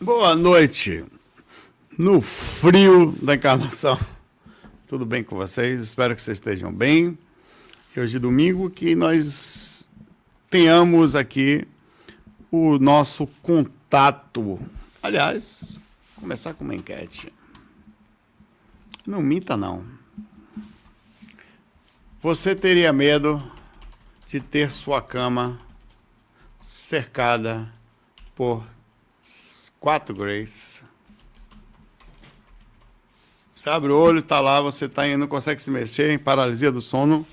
Boa noite, no frio da encarnação. Tudo bem com vocês? Espero que vocês estejam bem. E hoje, domingo, que nós tenhamos aqui o nosso contato. Aliás, vou começar com uma enquete. Não minta, não. Você teria medo de ter sua cama cercada por 4 Greys? Você abre o olho, está lá, você tá indo, não consegue se mexer, em paralisia do sono.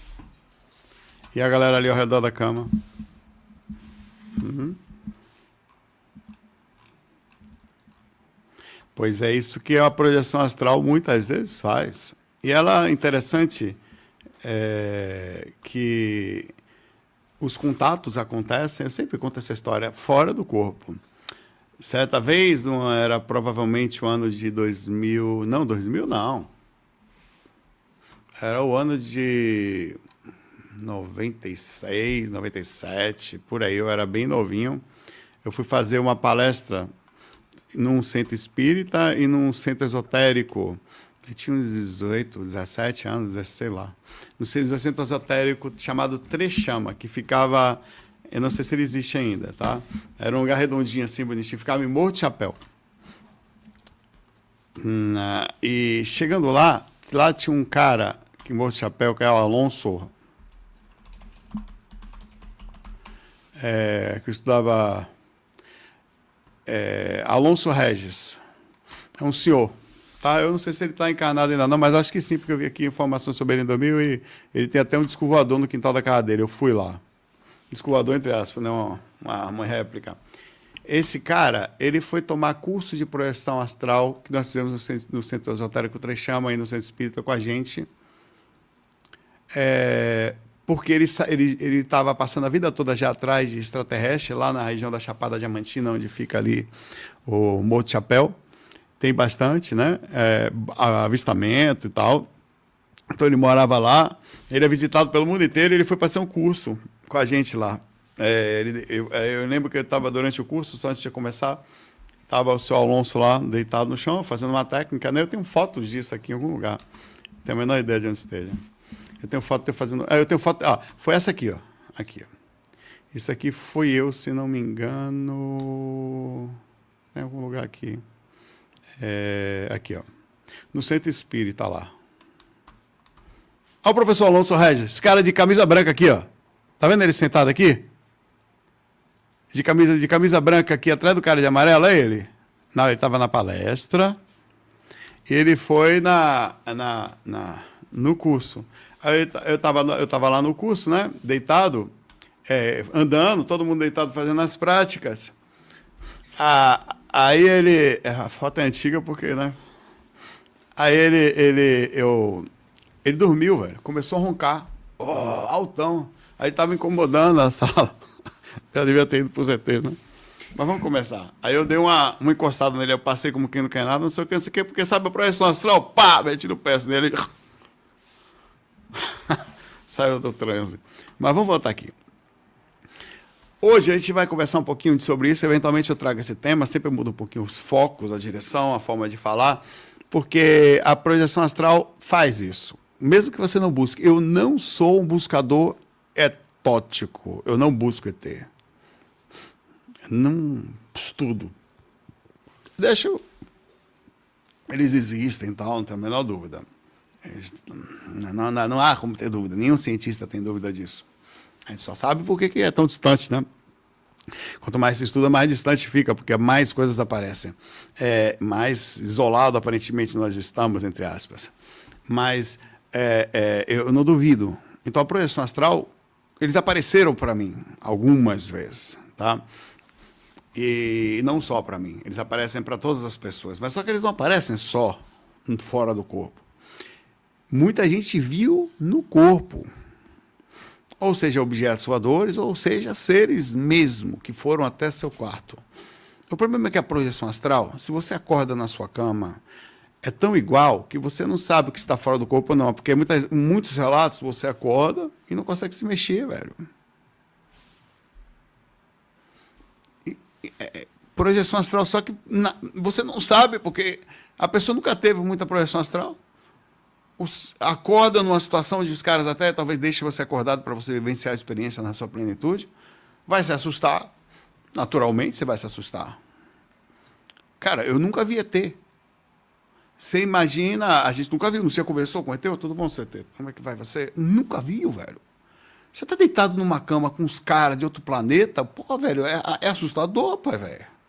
E a galera ali ao redor da cama. Pois é isso que a projeção astral muitas vezes faz. E ela é interessante que os contatos acontecem, eu sempre conto essa história, fora do corpo. Certa vez, era provavelmente o ano de 2000... Não, 2000 não. Era o ano de 96, 97, por aí, eu era bem novinho. Eu fui fazer uma palestra num centro espírita e num centro esotérico. Eu tinha uns 18, 17 anos, sei lá. No centro esotérico chamado Trechama, que ficava... Eu não sei se ele existe ainda, tá? Era um lugar redondinho, assim, bonitinho. Ficava em Morro de Chapéu. E chegando lá tinha um cara, em Morro de Chapéu, que é o Alonso, que estudava... Alonso Regis. É um senhor. Tá? Eu não sei se ele está encarnado ainda não, mas acho que sim, porque eu vi aqui informações sobre ele em 2000 e ele tem até um disco voador no quintal da casa dele. Eu fui lá. Disco voador, entre aspas, né? uma réplica. Esse cara, ele foi tomar curso de projeção astral, que nós fizemos no Centro Esotérico Trechama, aí no Centro Espírita com a gente, porque ele estava passando a vida toda já atrás de extraterrestre, lá na região da Chapada Diamantina, onde fica ali o Morro de Chapéu. Tem bastante, né? Avistamento e tal. Então ele morava lá, ele é visitado pelo mundo inteiro, e ele foi fazer um curso com a gente lá. Eu lembro que eu estava durante o curso, só antes de começar, estava o seu Alonso lá, deitado no chão, fazendo uma técnica, né? Eu tenho fotos disso aqui em algum lugar. Não tenho a menor ideia de onde esteja. Eu tenho foto de eu fazendo... eu tenho foto... foi essa aqui, ó. Aqui, ó. Isso aqui foi eu, se não me engano... Tem algum lugar aqui. Aqui, ó. No Centro Espírita, lá. Olha o professor Alonso Regis, esse cara de camisa branca aqui, ó. Tá vendo ele sentado aqui? De camisa branca aqui, atrás do cara de amarelo, é ele? Não, ele estava na palestra. Ele foi no curso. Aí eu tava lá no curso, né? Deitado, andando, todo mundo deitado fazendo as práticas. Aí ele... A foto é antiga porque, né? Aí ele dormiu, velho. Começou a roncar. Altão. Aí estava incomodando a sala. Já devia ter ido pro ZT, né? Mas vamos começar. Aí eu dei uma encostada nele, eu passei como quem não quer nada, não sei o que, porque sabe a projeção astral? Pá! Meti no pé nele. Saiu do transe. Mas vamos voltar aqui. Hoje a gente vai conversar um pouquinho sobre isso, eventualmente eu trago esse tema, sempre mudo um pouquinho os focos, a direção, a forma de falar, porque a projeção astral faz isso. Mesmo que você não busque. Eu não sou um buscador etótico. Eu não busco ET. Eu não estudo. Eles existem, tal, não tenho a menor dúvida. Não há como ter dúvida. Nenhum cientista tem dúvida disso. A gente só sabe por que é tão distante, né? Quanto mais se estuda, mais distante fica, porque mais coisas aparecem. Mais isolado, aparentemente, nós estamos, entre aspas. Mas... eu não duvido. Então, a projeção astral, eles apareceram para mim algumas vezes, tá? E não só para mim, eles aparecem para todas as pessoas. Mas só que eles não aparecem só fora do corpo. Muita gente viu no corpo. Ou seja, objetos voadores, ou seja, seres mesmo, que foram até seu quarto. O problema é que a projeção astral, se você acorda na sua cama... É tão igual que você não sabe o que está fora do corpo ou não. Porque muitos relatos você acorda e não consegue se mexer, velho. projeção astral, só que você não sabe, porque a pessoa nunca teve muita projeção astral. Acorda numa situação onde os caras até talvez deixem você acordado para você vivenciar a experiência na sua plenitude, vai se assustar, naturalmente você vai se assustar. Cara, eu nunca vi ET. Você imagina, a gente nunca viu, não se conversou com ET? Tudo bom, ET? Como é que vai você? Nunca viu, velho. Você tá deitado numa cama com os caras de outro planeta, pô, velho, é assustador, pai, velho.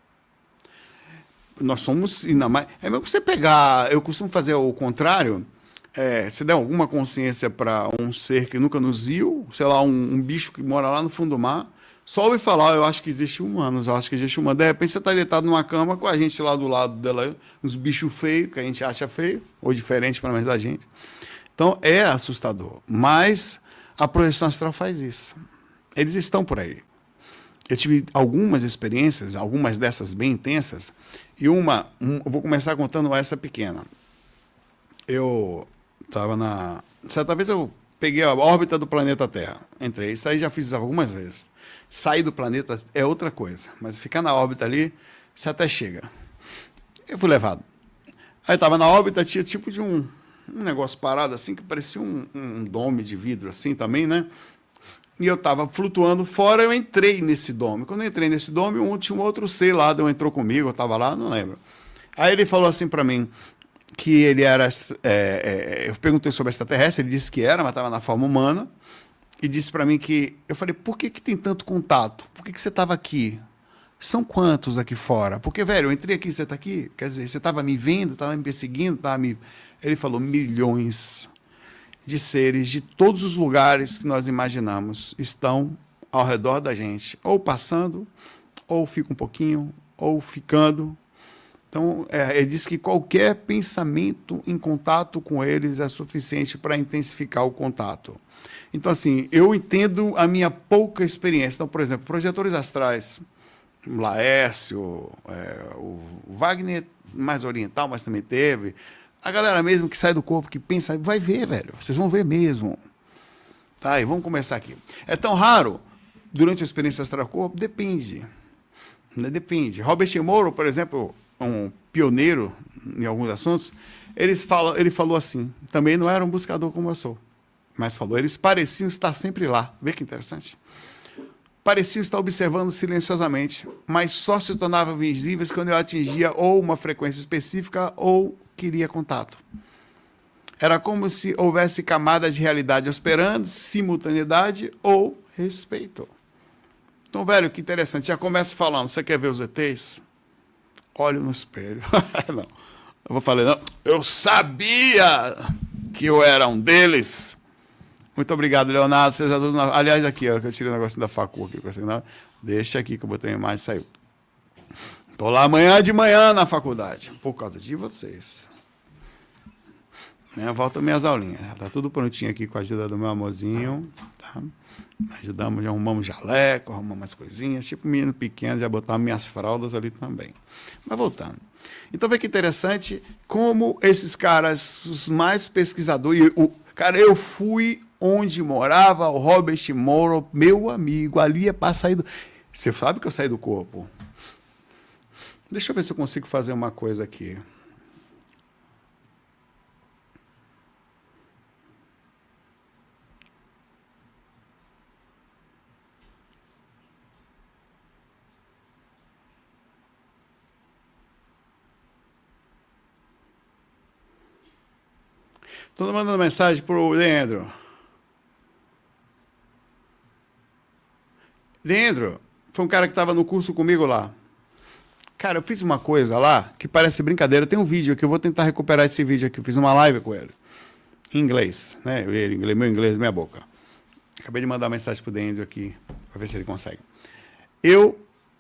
Nós somos, ainda mais, é mesmo você pegar, eu costumo fazer o contrário, se der alguma consciência para um ser que nunca nos viu, sei lá, um bicho que mora lá no fundo do mar, só ouve falar, eu acho que existe humanos, eu acho que existe humano. De repente você está deitado numa cama com a gente lá do lado dela, uns bichos feios, que a gente acha feio, ou diferente para mais da gente. Então é assustador, mas a projeção astral faz isso. Eles estão por aí. Eu tive algumas experiências, algumas dessas bem intensas, e eu vou começar contando essa pequena. Eu estava certa vez eu peguei a órbita do planeta Terra. Entrei, isso aí já fiz algumas vezes. Sair do planeta é outra coisa, mas ficar na órbita ali, você até chega. Eu fui levado. Aí estava na órbita, tinha tipo de um negócio parado assim, que parecia um dome de vidro assim também, né? E eu estava flutuando fora, eu entrei nesse dome. Quando eu entrei nesse dome, tinha um outro ser lá, entrou comigo, eu estava lá, não lembro. Aí ele falou assim para mim, que ele era... eu perguntei sobre extraterrestre, ele disse que era, mas estava na forma humana, e disse para mim que... Eu falei, por que tem tanto contato? Por que você estava aqui? São quantos aqui fora? Porque, velho, eu entrei aqui, você está aqui? Quer dizer, você estava me vendo, estava me perseguindo, estava me... Ele falou, milhões de seres de todos os lugares que nós imaginamos estão ao redor da gente, ou passando, ou fica um pouquinho, ou ficando. Então, ele diz que qualquer pensamento em contato com eles é suficiente para intensificar o contato. Então, assim, eu entendo a minha pouca experiência. Então, por exemplo, projetores astrais, Laércio, o Wagner mais oriental, mas também teve. A galera mesmo que sai do corpo, que pensa, vai ver, velho. Vocês vão ver mesmo. Tá, e vamos começar aqui. É tão raro, durante a experiência astral-corpo? Depende. Depende. Robert Moore, por exemplo, um pioneiro em alguns assuntos, ele falou assim, também não era um buscador como eu sou, mas falou, eles pareciam estar sempre lá. Vê que interessante. Pareciam estar observando silenciosamente, mas só se tornavam visíveis quando eu atingia ou uma frequência específica ou queria contato. Era como se houvesse camadas de realidade esperando, simultaneidade ou respeito. Então, velho, que interessante. Já começo falando, você quer ver os ETs? Olho no espelho. Não. Eu vou falar, não, eu sabia que eu era um deles. Muito obrigado, Leonardo. Vocês adoram... Aliás, aqui, ó, que eu tirei o negócio da facu aqui. Deixa aqui que eu botei a imagem e saiu. Estou lá amanhã de manhã na faculdade, por causa de vocês. Amanhã volta minhas aulinhas. Está tudo prontinho aqui com a ajuda do meu amorzinho. Tá? Ajudamos, já arrumamos jaleco, arrumamos umas coisinhas. Tipo menino pequeno, já botamos minhas fraldas ali também. Mas voltando. Então, vê que interessante como esses caras, os mais pesquisadores... Cara, eu fui onde morava o Robert Moore, meu amigo. Ali é para sair do... Você sabe que eu saí do corpo. Deixa eu ver se eu consigo fazer uma coisa aqui. Estou mandando mensagem para o Leandro. Leandro, foi um cara que estava no curso comigo lá. Cara, eu fiz uma coisa lá que parece brincadeira. Tem um vídeo aqui, eu vou tentar recuperar esse vídeo aqui. Eu fiz uma live com ele. Em inglês, né? Meu inglês, minha boca. Acabei de mandar uma mensagem para o Leandro aqui, para ver se ele consegue.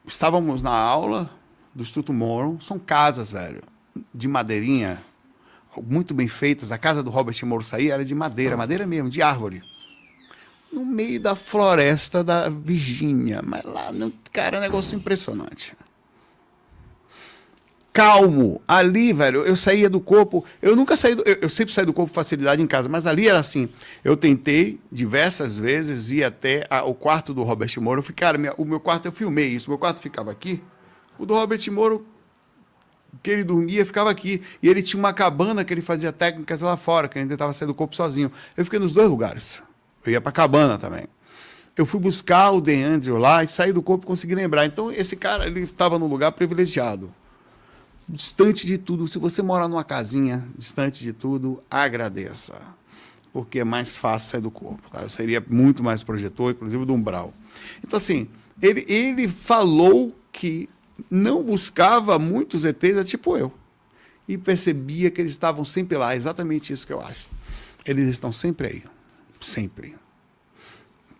Estávamos na aula do Instituto Moore. São casas, velho, de madeirinha, muito bem feitas. A casa do Robert Moore saía era de madeira, madeira mesmo, de árvore. No meio da floresta da Virgínia. Mas lá, cara, é um negócio impressionante. Calmo. Ali, velho, eu saía do corpo. Eu nunca saí eu sempre saí do corpo com facilidade em casa, mas ali era assim. Eu tentei diversas vezes ir até o quarto do Robert Moore. Eu fui, cara, o meu quarto, eu filmei isso. O meu quarto ficava aqui. O do Robert Moro, que ele dormia, ficava aqui. E ele tinha uma cabana que ele fazia técnicas lá fora, que ele tentava sair do corpo sozinho. Eu fiquei nos dois lugares. Eu ia para a cabana também. Eu fui buscar o The Andrew lá e saí do corpo e consegui lembrar. Então, esse cara, ele estava num lugar privilegiado. Distante de tudo. Se você mora numa casinha, distante de tudo, agradeça. Porque é mais fácil sair do corpo. Tá? Eu seria muito mais projetor, inclusive do umbral. Então, assim, ele falou que não buscava muitos ETs, é tipo eu. E percebia que eles estavam sempre lá. É exatamente isso que eu acho. Eles estão sempre aí. Sempre.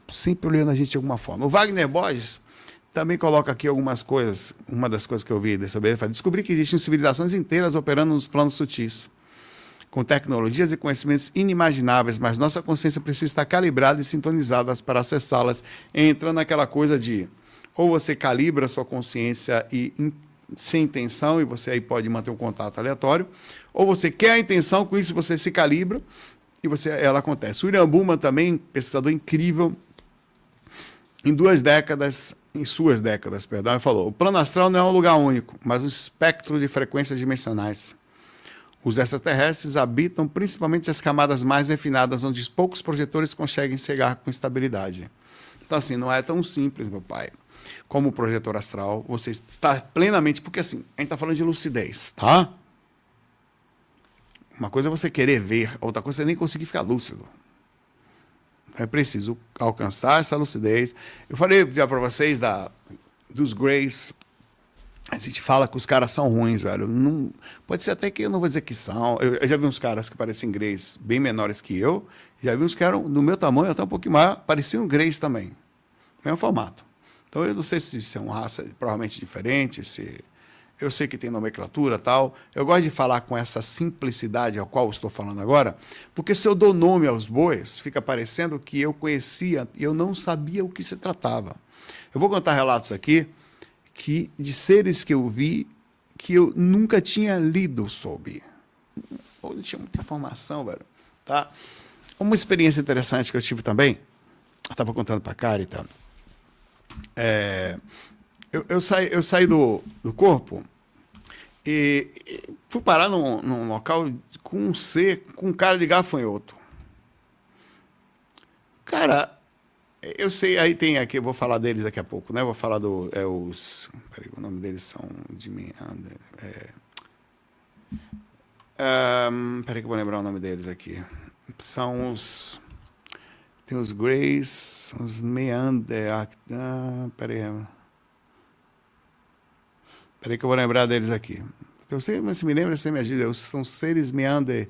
Sempre olhando a gente de alguma forma. O Wagner Borges também coloca aqui algumas coisas. Uma das coisas que eu vi sobre ele, fala, descobri que existem civilizações inteiras operando nos planos sutis, com tecnologias e conhecimentos inimagináveis, mas nossa consciência precisa estar calibrada e sintonizada para acessá-las. Entra naquela coisa de, ou você calibra a sua consciência sem intenção, e você aí pode manter um contato aleatório, ou você quer a intenção, com isso você se calibra, e ela acontece. O William Buhlmann também, pesquisador incrível, em suas décadas, ele falou, o plano astral não é um lugar único, mas um espectro de frequências dimensionais. Os extraterrestres habitam principalmente as camadas mais refinadas, onde poucos projetores conseguem chegar com estabilidade. Então, assim, não é tão simples, meu pai. Como o projetor astral, você está plenamente... Porque, assim, a gente está falando de lucidez, tá? Uma coisa é você querer ver, outra coisa é você nem conseguir ficar lúcido. É preciso alcançar essa lucidez. Eu falei já para vocês dos Greys. A gente fala que os caras são ruins, velho. Não, pode ser até que eu não vou dizer que são. Eu já vi uns caras que parecem Greys bem menores que eu. Já vi uns que eram, no meu tamanho, até um pouquinho maior, pareciam Greys também. Mesmo formato. Então, eu não sei se são raça provavelmente diferente, eu sei que tem nomenclatura e tal. Eu gosto de falar com essa simplicidade ao qual eu estou falando agora, porque se eu dou nome aos bois, fica parecendo que eu conhecia e eu não sabia o que se tratava. Eu vou contar relatos aqui de seres que eu vi que eu nunca tinha lido sobre. Ou não tinha muita informação, velho. Tá? Uma experiência interessante que eu tive também, eu estava contando para a Kari e tal. Eu saí do corpo e fui parar num local com um cara de gafanhoto. Cara, eu sei, aí tem aqui, eu vou falar deles daqui a pouco, né? Vou falar peraí, o nome deles são Jimmy Under. Peraí que eu vou lembrar o nome deles aqui. São tem os Greys, os Meander. Peraí que eu vou lembrar deles aqui. Eu sei, mas se me lembra, você me ajuda. São seres Meander.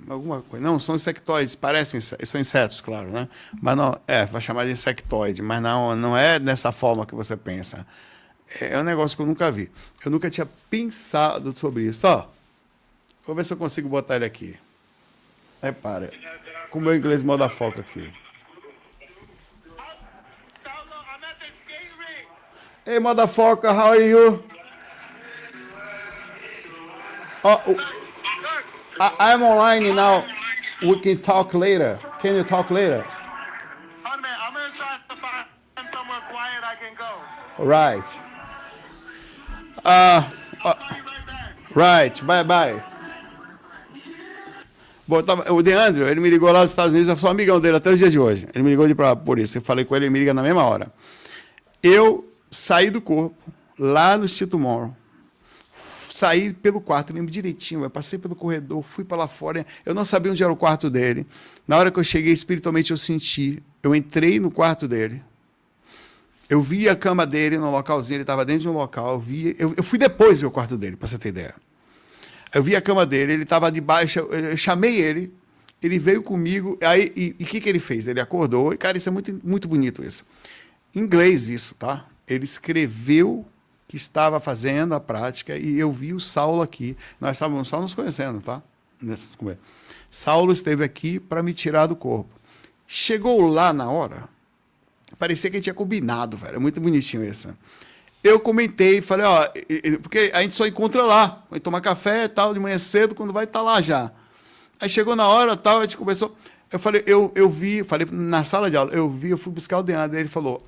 Alguma coisa. Não, são insectoides, parecem, são insetos, claro, né? Mas não, vai chamar de insectoide, mas não é dessa forma que você pensa. É um negócio que eu nunca vi. Eu nunca tinha pensado sobre isso. Ó, vou ver se eu consigo botar ele aqui. Repara, com o meu inglês moda foca aqui. Hey, motherfucker, how are you? I'm online now. We can talk later. Can you talk later? I'm going to try to find somewhere quiet I can go. Right. I'll call you right back. Right. Bye. Bom, o The Andrew, ele me ligou lá dos Estados Unidos, eu sou amigão dele até os dias de hoje. Ele me ligou por isso. Eu falei com ele me liga na mesma hora. Eu saí do corpo, lá no Instituto Tomorrow. Saí pelo quarto, lembro direitinho, eu passei pelo corredor, fui para lá fora, eu não sabia onde era o quarto dele. Na hora que eu cheguei, espiritualmente eu senti, eu entrei no quarto dele, eu vi a cama dele no localzinho, ele estava dentro de um local, eu fui depois ver o quarto dele, para você ter ideia. Eu vi a cama dele, ele estava debaixo, eu chamei ele, ele veio comigo, aí, e o que ele fez? Ele acordou, e cara, isso é muito, muito bonito isso. Em inglês isso, tá? Ele escreveu que estava fazendo a prática e eu vi o Saulo aqui. Nós estávamos só nos conhecendo, tá? Nessas conversas. Saulo esteve aqui para me tirar do corpo. Chegou lá na hora, parecia que ele tinha combinado, velho. É muito bonitinho isso. Eu comentei, falei, ó, porque a gente só encontra lá, vai tomar café e tal, de manhã cedo, quando vai estar lá já. Aí chegou na hora, tal, a gente conversou. Eu falei, falei na sala de aula, eu fui buscar o DNA dele, ele falou,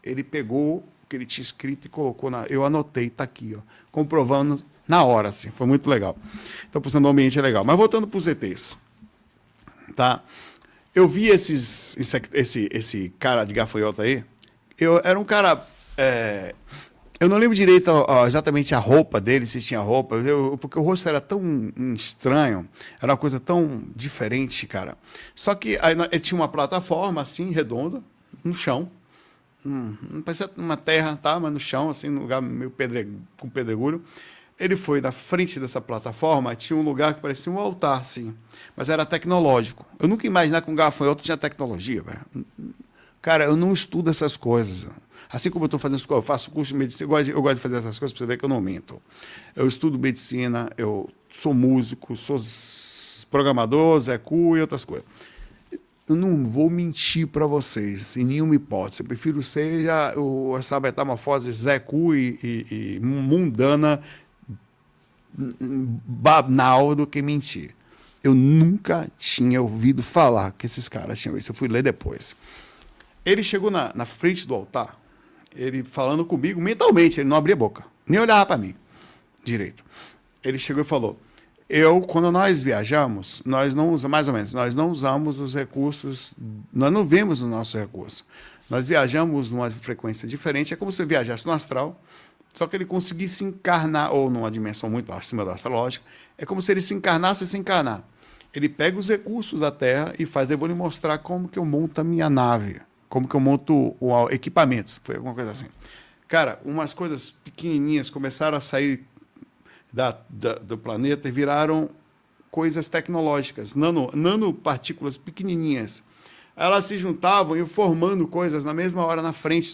ele pegou que ele tinha escrito e colocou eu anotei, tá aqui, ó, comprovando na hora, assim, foi muito legal. Então, por o ambiente é legal. Mas voltando para os ETs, tá? Eu vi esse cara de gafanhoto aí, era um cara... eu não lembro direito exatamente a roupa dele, se tinha roupa, porque o rosto era tão estranho, era uma coisa tão diferente, cara. Só que aí, ele tinha uma plataforma, assim, redonda, no chão. Não parecia uma terra, tá? Mas no chão, assim, num lugar meio com pedregulho. Ele foi na frente dessa plataforma, tinha um lugar que parecia um altar, assim, mas era tecnológico. Eu nunca imaginava que um gafanhoto tinha tecnologia, velho. Cara, eu não estudo essas coisas. Assim como eu faço curso de medicina, eu gosto de fazer essas coisas para você ver que eu não minto. Eu estudo medicina, eu sou músico, sou programador, Zé Cu e outras coisas. Eu não vou mentir para vocês, em nenhuma hipótese. Eu prefiro seja essa metamorfose Zé Cu e mundana, banal, do que mentir. Eu nunca tinha ouvido falar que esses caras tinham isso. Eu fui ler depois. Ele chegou na frente do altar, ele falando comigo mentalmente, ele não abria a boca, nem olhava para mim direito. Ele chegou e falou: quando nós viajamos, nós não usamos, mais ou menos, nós não usamos os recursos, nós não vemos os nossos recursos. Nós viajamos numa frequência diferente, é como se eu viajasse no astral, só que ele conseguisse encarnar, ou numa dimensão muito acima da astrológica, é como se ele se encarnasse sem encarnar. Ele pega os recursos da Terra e faz, eu vou lhe mostrar como que eu monto a minha nave, como que eu monto equipamentos, foi alguma coisa assim. Cara, umas coisas pequenininhas começaram a sair do planeta e viraram coisas tecnológicas, nanopartículas pequenininhas. Elas se juntavam e formando coisas na mesma hora na frente,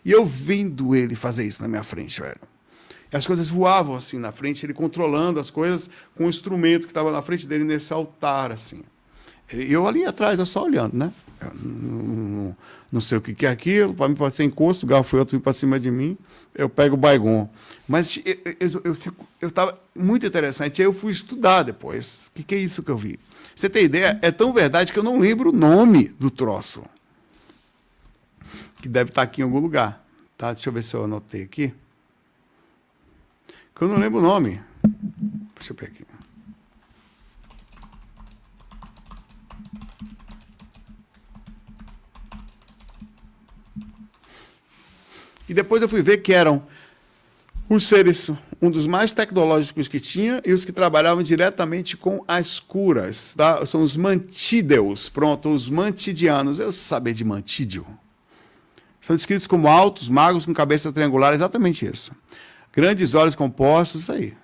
e eu vendo ele fazer isso na minha frente, velho. E as coisas voavam assim na frente, ele controlando as coisas com o instrumento que estava na frente dele nesse altar, assim. Eu ali atrás, eu só olhando, né? Não sei o que é aquilo, para mim pode ser encosto, o gafanhoto vem para cima de mim, eu pego o Baygon. Mas eu estava muito interessante, aí eu fui estudar depois. O que é isso que eu vi? Você tem ideia? É tão verdade que eu não lembro o nome do troço. Que deve estar aqui em algum lugar. Tá? Deixa eu ver se eu anotei aqui. Que eu não lembro o nome. Deixa eu ver aqui. E depois eu fui ver que eram os seres, um dos mais tecnológicos que tinha e os que trabalhavam diretamente com as curas. Tá? São os mantídeos, pronto, os mantidianos. Eu sabia de mantídeo. São descritos como altos, magros, com cabeça triangular, exatamente isso. Grandes olhos compostos, isso aí.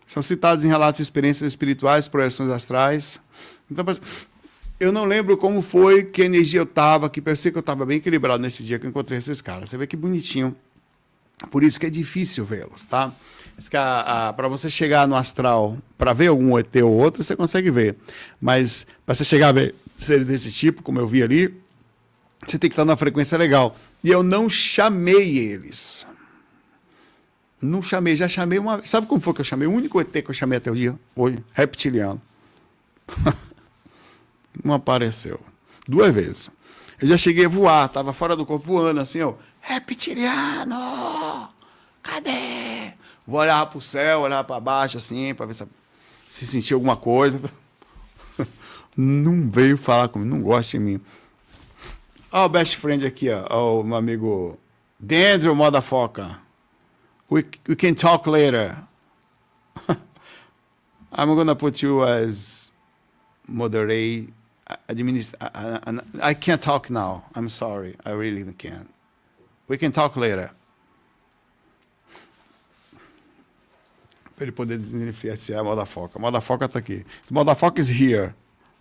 São citados em relatos de experiências espirituais, projeções astrais. Então, eu não lembro como foi, que energia eu estava, que pensei que eu estava bem equilibrado nesse dia que eu encontrei esses caras. Você vê que bonitinho. Por isso que é difícil vê-los, tá? Para você chegar no astral, para ver algum ET ou outro, você consegue ver. Mas para você chegar a ver seres desse tipo, como eu vi ali, você tem que estar na frequência legal. E eu não chamei eles. Não chamei, já chamei uma... Sabe como foi que eu chamei? O único ET que eu chamei até o dia, hoje, reptiliano. Não apareceu. 2 vezes. Eu já cheguei a voar, estava fora do corpo voando assim, ó. Reptiliano! Cadê? Vou olhar para o céu, olhar para baixo assim, para ver se sentia alguma coisa. Não veio falar comigo, não gosta de mim. Ó, o best friend aqui, ó, o meu amigo Dendro Motherfucker. We can talk later. I'm gonna put you as moderate. I can't talk now. I'm sorry. I really can't. We can talk later. Para ele poder diferenciar a Motherfucker. Motherfucker está aqui. Motherfucker is here.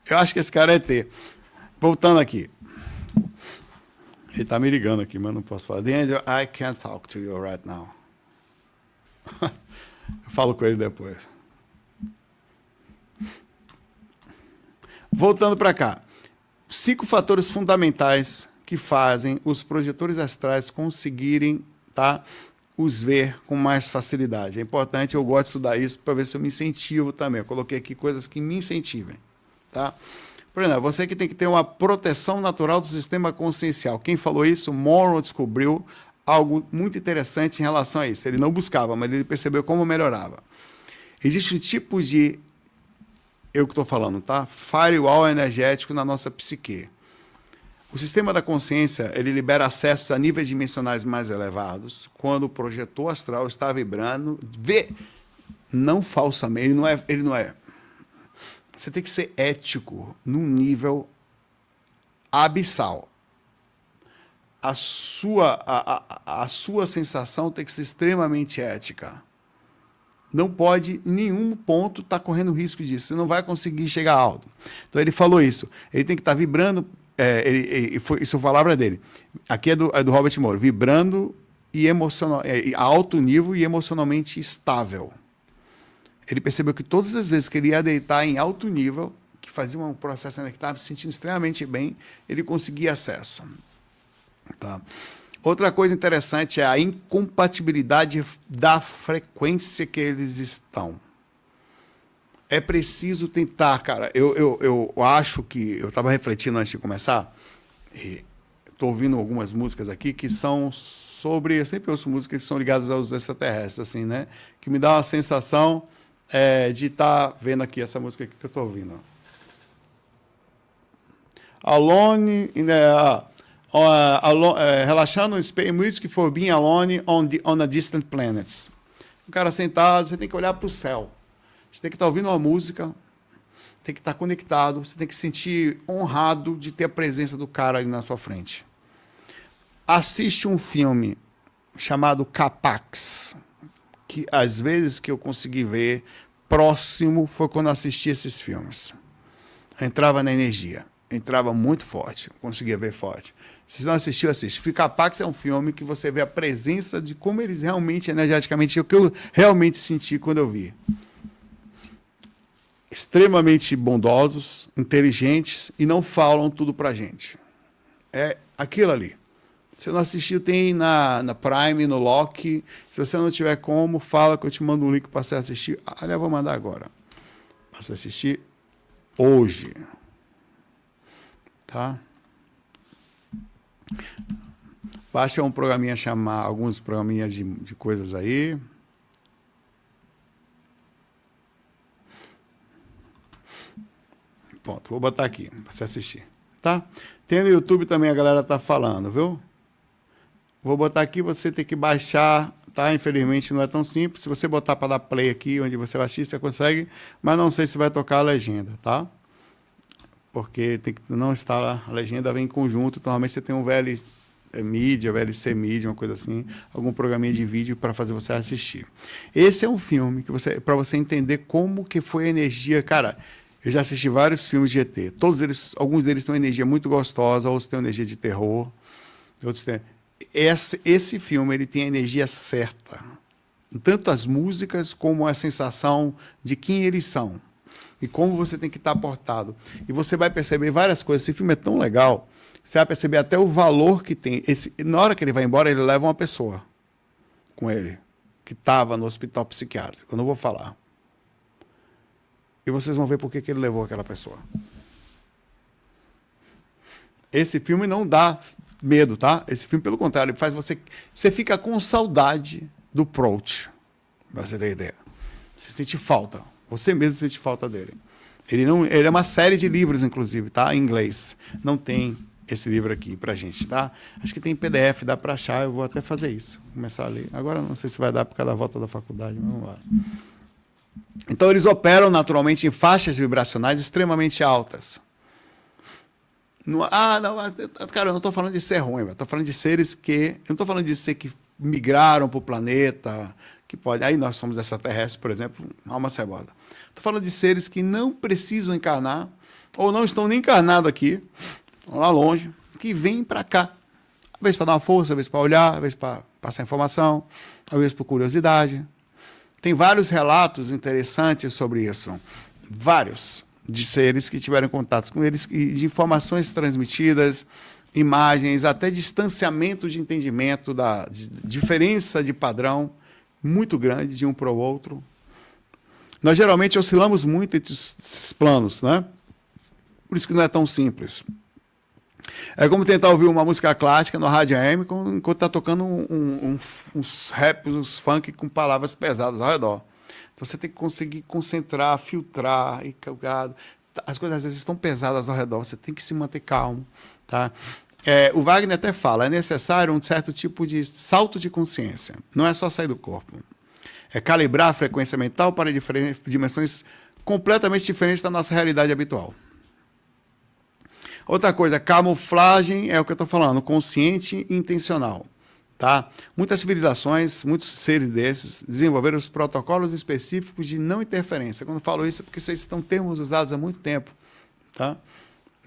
Eu acho que esse cara é ET. Voltando aqui. Ele está me ligando aqui, mas não posso falar. Daniel, I can't talk to you right now. Eu falo com ele depois. Voltando para cá. 5 fatores fundamentais que fazem os projetores astrais conseguirem, tá, os ver com mais facilidade. É importante, eu gosto de estudar isso para ver se eu me incentivo também. Eu coloquei aqui coisas que me incentivem. Tá? Por exemplo, você que tem que ter uma proteção natural do sistema consciencial. Quem falou isso? Monroe descobriu algo muito interessante em relação a isso. Ele não buscava, mas ele percebeu como melhorava. Existe um tipo de, eu que estou falando, tá? Firewall energético na nossa psique. O sistema da consciência, ele libera acessos a níveis dimensionais mais elevados quando o projetor astral está vibrando, não falsamente, ele não é. Você tem que ser ético num nível abissal. A sua sensação tem que ser extremamente ética. Não pode, em nenhum ponto, estar correndo risco disso. Você não vai conseguir chegar alto. Então, ele falou isso. Ele tem que estar vibrando. Isso foi a palavra dele. Aqui é do Robert Moore. Vibrando e a alto nível e emocionalmente estável. Ele percebeu que todas as vezes que ele ia deitar em alto nível, que fazia um processo que estava se sentindo extremamente bem, ele conseguia acesso. Tá? Outra coisa interessante é a incompatibilidade da frequência que eles estão. É preciso tentar, cara. Eu acho que... Eu estava refletindo antes de começar, e estou ouvindo algumas músicas aqui que são sobre... Eu sempre ouço músicas que são ligadas aos extraterrestres, assim, né? Que me dá uma sensação de estar vendo aqui essa música aqui que eu estou ouvindo. Alone in the... relaxando in space, music for being alone on a distant planet. O cara sentado, você tem que olhar para o céu. Você tem que estar ouvindo uma música, tem que estar conectado, você tem que se sentir honrado de ter a presença do cara ali na sua frente. Assiste um filme chamado Capax, que às vezes que eu consegui ver próximo foi quando eu assisti esses filmes. Eu entrava na energia, entrava muito forte, conseguia ver forte. Se você não assistiu, assiste. Capax é um filme que você vê a presença de como eles realmente, energeticamente, o que eu realmente senti quando eu vi. Extremamente bondosos, inteligentes e não falam tudo pra gente. É aquilo ali. Se não assistiu, tem na Prime, no Loki. Se você não tiver como, fala que eu te mando um link para você assistir. Aliás, eu vou mandar agora. Para você assistir hoje. Tá? Baixa um programinha alguns programinhas de coisas aí. Pronto, vou botar aqui para você assistir, tá? Tem no YouTube também, a galera tá falando, viu? Vou botar aqui, você tem que baixar, tá? Infelizmente não é tão simples. Se você botar para dar play aqui, onde você vai assistir, você consegue, mas não sei se vai tocar a legenda, tá? Porque tem que não está a legenda vem em conjunto, então normalmente você tem um Media, VLC Media, uma coisa assim, algum programinha de vídeo para fazer você assistir. Esse é um filme que para você entender como que foi a energia, cara. Eu já assisti vários filmes de ET. Alguns deles têm uma energia muito gostosa, outros têm uma energia de terror, outros têm. Esse filme ele tem a energia certa, tanto as músicas como a sensação de quem eles são e como você tem que estar portado. E você vai perceber várias coisas. Esse filme é tão legal, você vai perceber até o valor que tem. Na hora que ele vai embora, ele leva uma pessoa com ele, que estava no hospital psiquiátrico. Eu não vou falar. E vocês vão ver por que ele levou aquela pessoa. Esse filme não dá medo, tá? Esse filme, pelo contrário, ele faz você fica com saudade do Proust, pra você ter ideia. Você sente falta. Você mesmo sente falta dele. Ele é uma série de livros, inclusive, tá? Em inglês. Não tem esse livro aqui pra gente, tá? Acho que tem PDF, dá para achar. Eu vou até fazer isso. Começar a ler. Agora não sei se vai dar por causa da volta da faculdade, mas vamos lá. Então, eles operam naturalmente em faixas vibracionais extremamente altas. Cara, eu não estou falando de ser ruim, eu estou falando de seres que... Eu não estou falando de ser que migraram para o planeta, que pode... Aí nós somos extraterrestres, por exemplo, alma cebosa. Estou falando de seres que não precisam encarnar, ou não estão nem encarnados aqui, estão lá longe, que vêm para cá. Às vezes para dar uma força, às vezes para olhar, às vezes para passar informação, às vezes por curiosidade. Tem vários relatos interessantes sobre isso. Vários de seres que tiveram contatos com eles, e de informações transmitidas, imagens, até distanciamento de entendimento, de diferença de padrão muito grande de um para o outro. Nós geralmente oscilamos muito entre esses planos, né? Por isso que não é tão simples. É como tentar ouvir uma música clássica no rádio AM enquanto tá tocando uns raps, uns funk com palavras pesadas ao redor. Então você tem que conseguir concentrar, filtrar, e calgado. As coisas às vezes estão pesadas ao redor, você tem que se manter calmo, tá? O Wagner até fala, é necessário um certo tipo de salto de consciência. Não é só sair do corpo. É calibrar a frequência mental para dimensões completamente diferentes da nossa realidade habitual. Outra coisa, camuflagem é o que eu estou falando, consciente e intencional. Tá? Muitas civilizações, muitos seres desses, desenvolveram os protocolos específicos de não interferência. Quando eu falo isso é porque esses são termos usados há muito tempo. Tá?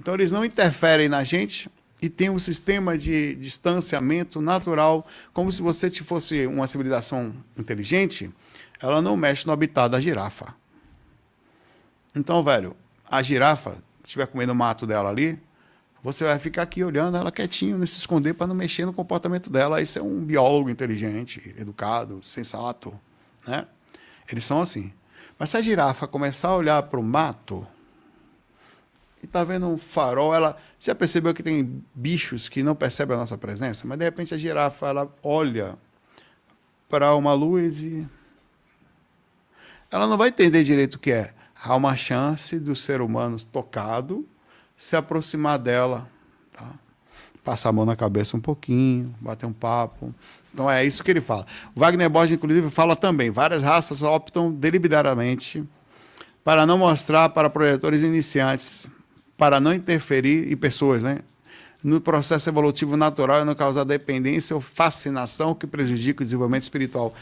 Então, eles não interferem na gente e têm um sistema de distanciamento natural, como se você fosse uma civilização inteligente, ela não mexe no habitat da girafa. Então, velho, a girafa, se estiver comendo o mato dela ali, você vai ficar aqui olhando ela quietinho, não se esconder para não mexer no comportamento dela. Isso é um biólogo inteligente, educado, sensato, né? Eles são assim. Mas se a girafa começar a olhar para o mato e tá vendo um farol, ela já percebeu que tem bichos que não percebem a nossa presença? Mas de repente a girafa ela olha para uma luz e ela não vai entender direito o que é. Há uma chance do ser humano tocado se aproximar dela, tá? Passar a mão na cabeça um pouquinho, bater um papo. Então é isso que ele fala. O Wagner Borges, inclusive, fala também, várias raças optam deliberadamente para não mostrar para projetores iniciantes, para não interferir, e pessoas, né, no processo evolutivo natural e não causar dependência ou fascinação que prejudica o desenvolvimento espiritual.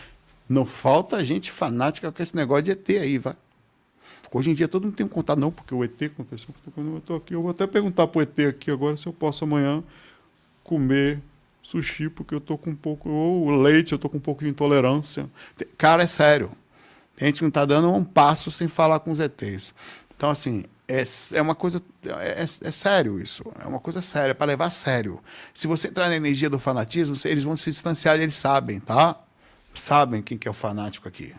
Não falta gente fanática com esse negócio de ET aí, vai. Hoje em dia todo mundo tem um contato, não, porque o ET, quando eu estou aqui, eu vou até perguntar para o ET aqui agora se eu posso amanhã comer sushi, porque eu estou com um pouco, ou leite, eu estou com um pouco de intolerância. Cara, é sério. A gente não está dando um passo sem falar com os ETs. Então, assim, é uma coisa, é sério isso, é uma coisa séria, para levar a sério. Se você entrar na energia do fanatismo, eles vão se distanciar, eles sabem, tá? Sabem quem que é o fanático aqui.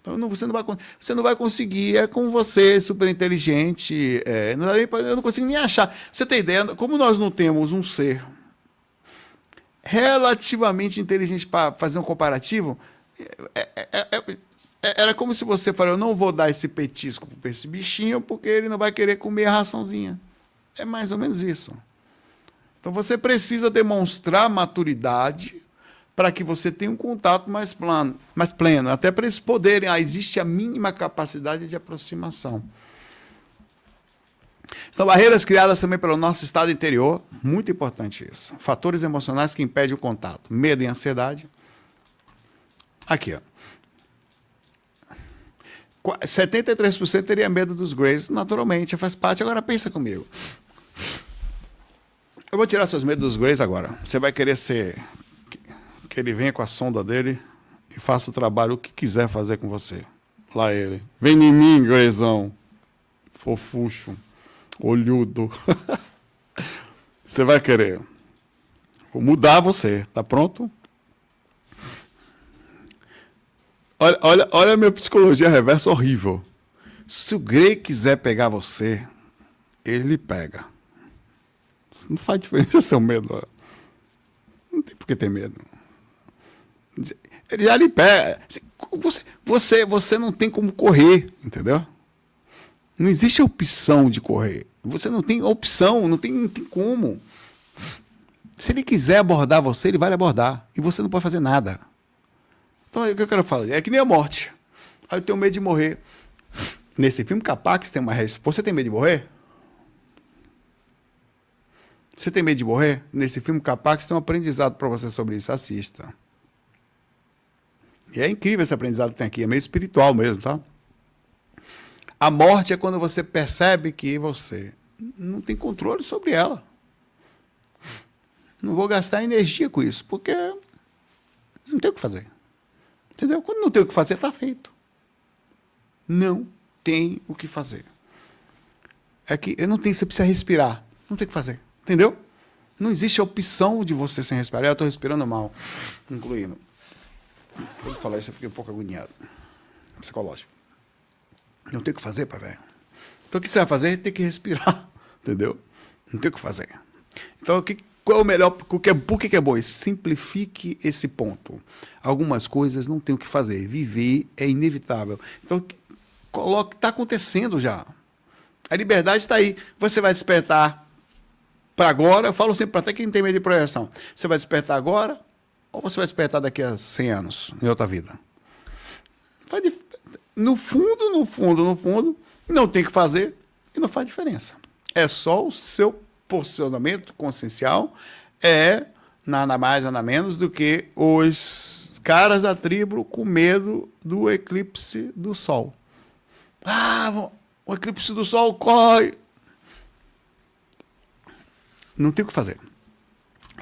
Então, você não vai conseguir, é com você, super inteligente, eu não consigo nem achar. Você tem ideia, como nós não temos um ser relativamente inteligente para fazer um comparativo, era como se você falasse, eu não vou dar esse petisco para esse bichinho, porque ele não vai querer comer a raçãozinha. É mais ou menos isso. Então, você precisa demonstrar maturidade para que você tenha um contato mais pleno, até para eles poderem, existe a mínima capacidade de aproximação. São barreiras criadas também pelo nosso estado interior, muito importante isso. Fatores emocionais que impedem o contato, medo e ansiedade. Aqui, ó. 73% teria medo dos Greys, naturalmente, faz parte. Agora pensa comigo. Eu vou tirar seus medos dos Greys agora. Você vai querer que ele venha com a sonda dele e faça o trabalho, o que quiser fazer com você. Lá ele. Vem em mim, Greyzão. Fofucho. Olhudo. Você vai querer. Vou mudar você. Tá pronto? Olha a minha psicologia reversa horrível. Se o Grey quiser pegar você, ele lhe pega. Não faz diferença seu medo. Não tem por que ter medo. Ele já lhe pega. Você não tem como correr, entendeu? Não existe opção de correr. Você não tem opção, não tem como. Se ele quiser abordar você, ele vai lhe abordar. E você não pode fazer nada. Então, o que eu quero falar? É que nem a morte. Aí eu tenho medo de morrer. Nesse filme, Capax tem uma resposta. Você tem medo de morrer? Você tem medo de morrer? Nesse filme, Capax tem um aprendizado para você sobre isso. Assista. E é incrível esse aprendizado que tem aqui. É meio espiritual mesmo, tá? A morte é quando você percebe que você não tem controle sobre ela. Não vou gastar energia com isso, porque não tem o que fazer. Entendeu? Quando não tem o que fazer, está feito. Não tem o que fazer. É que eu não tenho, você precisa respirar. Não tem o que fazer. Entendeu? Não existe a opção de você sem respirar. Eu estou respirando mal, incluindo. Quando eu falar isso, eu fiquei um pouco agoniado. Psicológico. Não tem o que fazer, pai velho. Então o que você vai fazer? Tem que respirar. Entendeu? Não tem o que fazer. Então, qual é o melhor? Por que é bom? Simplifique esse ponto. Algumas coisas não tem o que fazer. Viver é inevitável. Então, coloque, está acontecendo já. A liberdade está aí. Você vai despertar para agora. Eu falo sempre para até quem tem medo de projeção. Você vai despertar agora ou você vai despertar daqui a 100 anos, em outra vida? No fundo, não tem o que fazer e não faz diferença. É só o seu posicionamento consciencial, nada mais, nada menos do que os caras da tribo com medo do eclipse do Sol. O eclipse do Sol corre. Não tem o que fazer.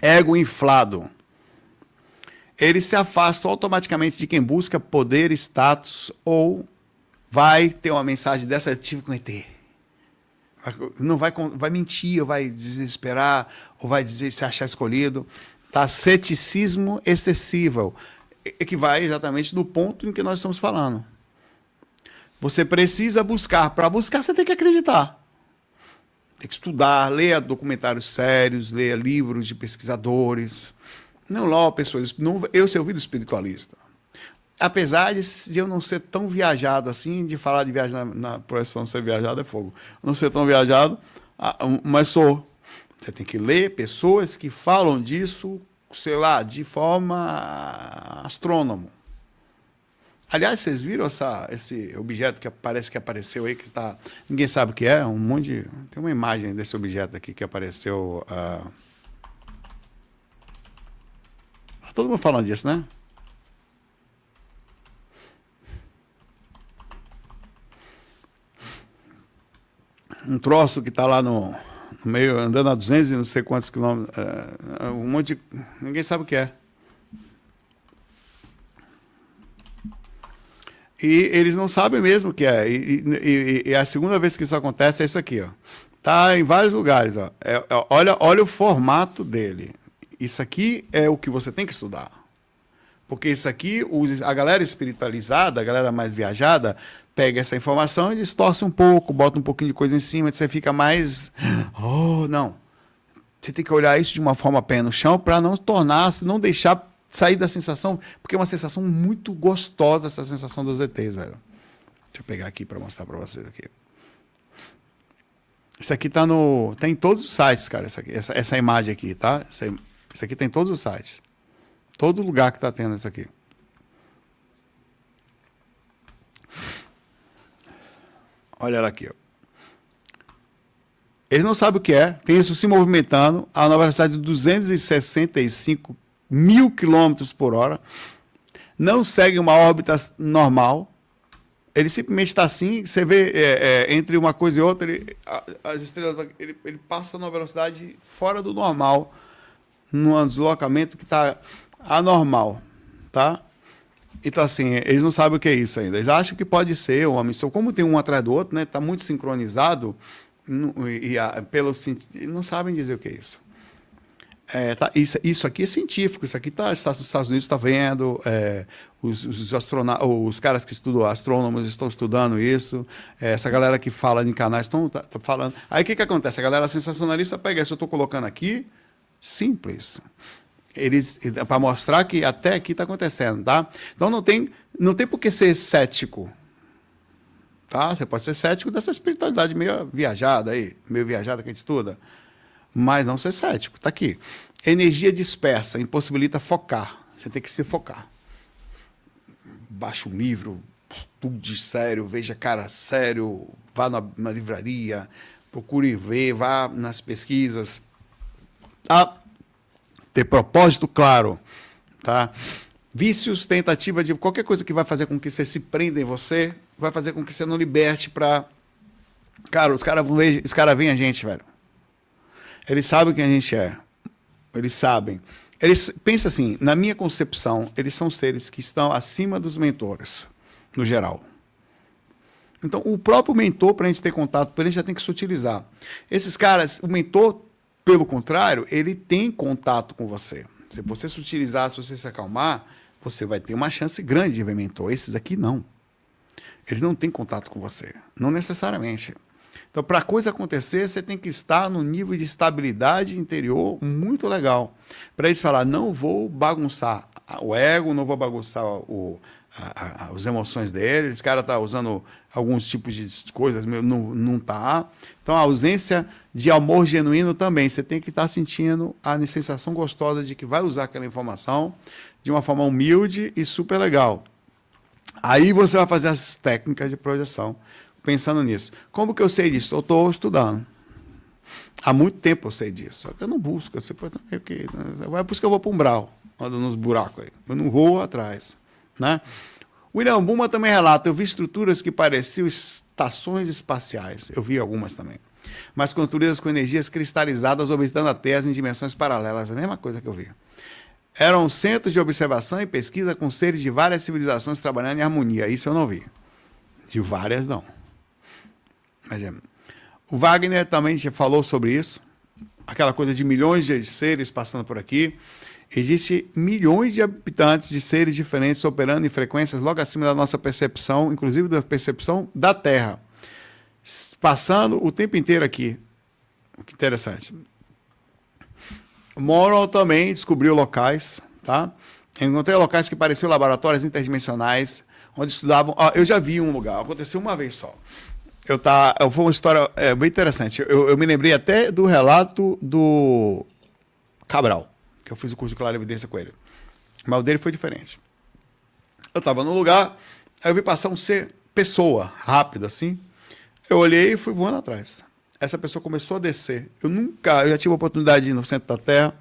Ego inflado. Eles se afastam automaticamente de quem busca poder, status, ou vai ter uma mensagem dessa, eu tive com ET. Não vai mentir, ou vai desesperar, ou vai dizer se achar escolhido. Tá? Ceticismo excessivo, que vai exatamente no ponto em que nós estamos falando. Você precisa buscar. Para buscar, você tem que acreditar. Tem que estudar, leia documentários sérios, leia livros de pesquisadores. Não lá, pessoas. Eu ser ouvido espiritualista. Apesar de eu não ser tão viajado assim, de falar de viagem na projeção ser viajado é fogo. Não ser tão viajado, mas sou. Você tem que ler pessoas que falam disso, sei lá, de forma astrônomo. Aliás, vocês viram esse objeto que parece que apareceu aí, que tá, ninguém sabe o que é, tem uma imagem desse objeto aqui que apareceu. Todo mundo falando disso, né? Um troço que está lá no meio, andando a 200 e não sei quantos quilômetros. Ninguém sabe o que é. E eles não sabem mesmo o que é. E a segunda vez que isso acontece é isso aqui, ó. Tá em vários lugares, ó. Olha o formato dele. Isso aqui é o que você tem que estudar. Porque isso aqui, a galera espiritualizada, a galera mais viajada, pega essa informação e distorce um pouco, bota um pouquinho de coisa em cima, você fica mais... não. Você tem que olhar isso de uma forma pé no chão para não deixar sair da sensação, porque é uma sensação muito gostosa, essa sensação dos ETs, velho. Deixa eu pegar aqui para mostrar para vocês aqui. Isso aqui tá em todos os sites, cara, essa imagem aqui, tá? Isso aqui tem em todos os sites. Todo lugar que está tendo isso aqui. Olha ela aqui, ó. Ele não sabe o que é, tem isso se movimentando a uma velocidade de 265 mil quilômetros por hora, não segue uma órbita normal, ele simplesmente está assim, você vê entre uma coisa e outra, as estrelas, ele passa numa velocidade fora do normal, num deslocamento que está anormal, tá? Então, assim, eles não sabem o que é isso ainda. Eles acham que pode ser uma missão, como tem um atrás do outro, né? Está muito sincronizado, não sabem dizer o que é isso. Isso aqui é científico, isso aqui os Estados Unidos está vendo, os caras que estudam, astrônomos estão estudando isso, essa galera que fala em canais estão falando. Aí o que acontece? A galera sensacionalista pega isso, eu estou colocando aqui, simples. Para mostrar que até aqui está acontecendo, tá? Então não tem por que ser cético. Tá? Você pode ser cético dessa espiritualidade meio viajada que a gente estuda. Mas não ser cético, está aqui. Energia dispersa, impossibilita focar. Você tem que se focar. Baixe um livro, estude sério, veja cara sério, vá na livraria, procure ver, vá nas pesquisas. Tá? Ter propósito claro. Tá? Vícios, tentativa de qualquer coisa que vai fazer com que você se prenda em você, vai fazer com que você não liberte para... Cara, os caras veem a gente, velho. Eles sabem quem a gente é. Eles sabem. Pensa assim, na minha concepção, eles são seres que estão acima dos mentores, no geral. Então, o próprio mentor, para a gente ter contato, ele já tem que se utilizar. Esses caras, o mentor, pelo contrário, ele tem contato com você. Se você se utilizar, se você se acalmar, você vai ter uma chance grande de ver mentor. Esses aqui, não. Eles não têm contato com você. Não necessariamente. Então, para a coisa acontecer, você tem que estar num nível de estabilidade interior muito legal. Para eles falar, não vou bagunçar o ego, não vou bagunçar as emoções dele, esse cara está usando alguns tipos de coisas, não está. Então, a ausência de amor genuíno também. Você tem que estar sentindo a sensação gostosa de que vai usar aquela informação de uma forma humilde e super legal. Aí você vai fazer as técnicas de projeção, pensando nisso. Como que eu sei disso? Eu estou estudando. Há muito tempo eu sei disso. Só que eu não busco. É por isso que eu vou para um umbral, ando nos buracos aí. Eu não vou atrás. Né? William Buma também relata, eu vi estruturas que pareciam estações espaciais. Eu vi algumas também. Mas construídas com energias cristalizadas orbitando a Terra em dimensões paralelas. A mesma coisa que eu vi. Eram centros de observação e pesquisa com seres de várias civilizações trabalhando em harmonia. Isso eu não vi. De várias, não. Mas, o Wagner também já falou sobre isso. Aquela coisa de milhões de seres passando por aqui. Existem milhões de habitantes de seres diferentes operando em frequências logo acima da nossa percepção, inclusive da percepção da Terra. Passando o tempo inteiro aqui. Que interessante. Morrow também descobriu locais, tá? Eu encontrei locais que pareciam laboratórios interdimensionais, onde estudavam... eu já vi um lugar, aconteceu uma vez só. Foi uma história bem interessante. Eu me lembrei até do relato do Cabral, que eu fiz o curso de clarividência com ele. Mas o dele foi diferente. Eu estava num lugar, aí eu vi passar um ser, pessoa, rápido assim. Eu olhei e fui voando atrás. Essa pessoa começou a descer. Eu já tive a oportunidade de ir no centro da Terra,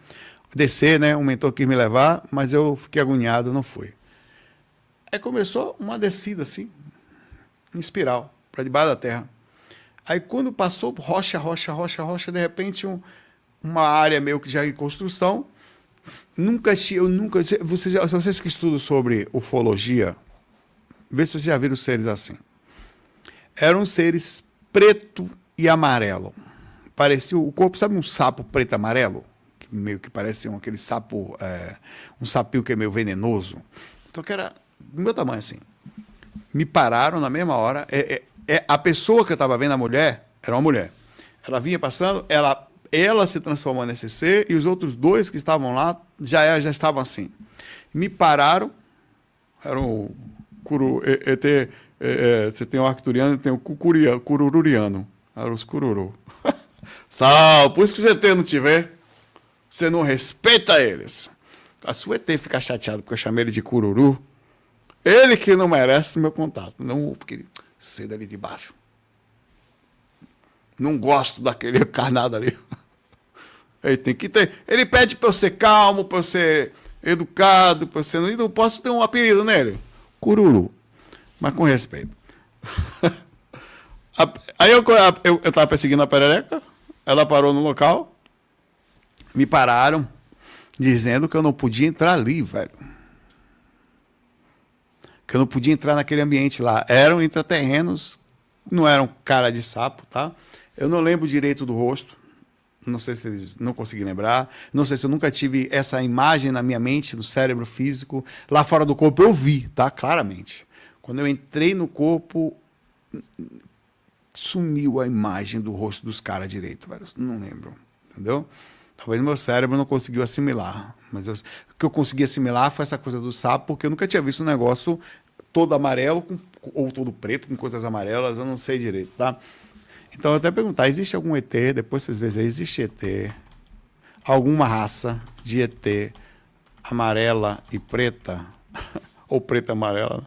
descer, né? Um mentor quis me levar, mas eu fiquei agoniado, não fui. Aí começou uma descida assim, em espiral, para debaixo da Terra. Aí quando passou rocha, de repente uma área meio que já em construção. Vocês que estudam sobre ufologia, vê se vocês já viram seres assim. Eram seres preto e amarelo. Parecia o corpo, sabe um sapo preto e amarelo? Que meio que parece aquele sapo, um sapinho que é meio venenoso. Então, que era do meu tamanho assim. Me pararam na mesma hora. A pessoa que eu estava vendo, a mulher, era uma mulher. Ela vinha passando, ela se transformou nesse ser e os outros dois que estavam lá já estavam assim. Me pararam. Era o você tem o arcturiano e tem o curururiano. Era os cururu. Sal, por isso que o ET não tiver, você não respeita eles. A sua ET ficar chateado porque eu chamei ele de cururu, ele que não merece meu contato. Não, porque ele cedo ali de baixo. Não gosto daquele carnado ali. Ele tem que ter. Ele pede para eu ser calmo, para eu ser educado, para eu ser. E não posso ter um apelido nele. Cururu. Mas com respeito. Aí eu estava perseguindo a perereca, ela parou no local, me pararam, dizendo que eu não podia entrar ali, velho. Que eu não podia entrar naquele ambiente lá. Eram intraterrenos, não eram cara de sapo, tá? Eu não lembro direito do rosto, não sei se eles não consegui lembrar, não sei se eu nunca tive essa imagem na minha mente, do cérebro físico. Lá fora do corpo eu vi, tá? Claramente. Quando eu entrei no corpo, sumiu a imagem do rosto dos caras direito, velho. Não lembro, entendeu? Talvez meu cérebro não conseguiu assimilar. Mas o que eu consegui assimilar foi essa coisa do sapo, porque eu nunca tinha visto um negócio todo amarelo ou todo preto com coisas amarelas, eu não sei direito, tá? Então eu até perguntar, existe algum ET, depois vocês veem, existe ET, alguma raça de ET amarela e preta, ou preta e amarela?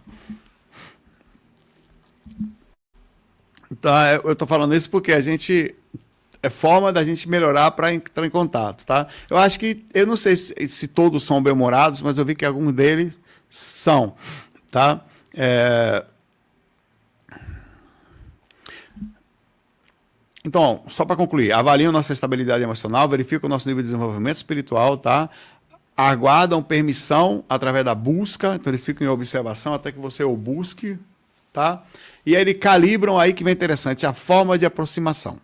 Então, eu estou falando isso porque é forma da gente melhorar para entrar em contato, tá? Eu acho que, eu não sei se todos são bem-humorados, mas eu vi que alguns deles são, tá? Então, só para concluir, avaliam nossa estabilidade emocional, verificam o nosso nível de desenvolvimento espiritual, tá? Aguardam permissão através da busca, então eles ficam em observação até que você o busque, tá? E aí eles calibram, aí que vem interessante, a forma de aproximação,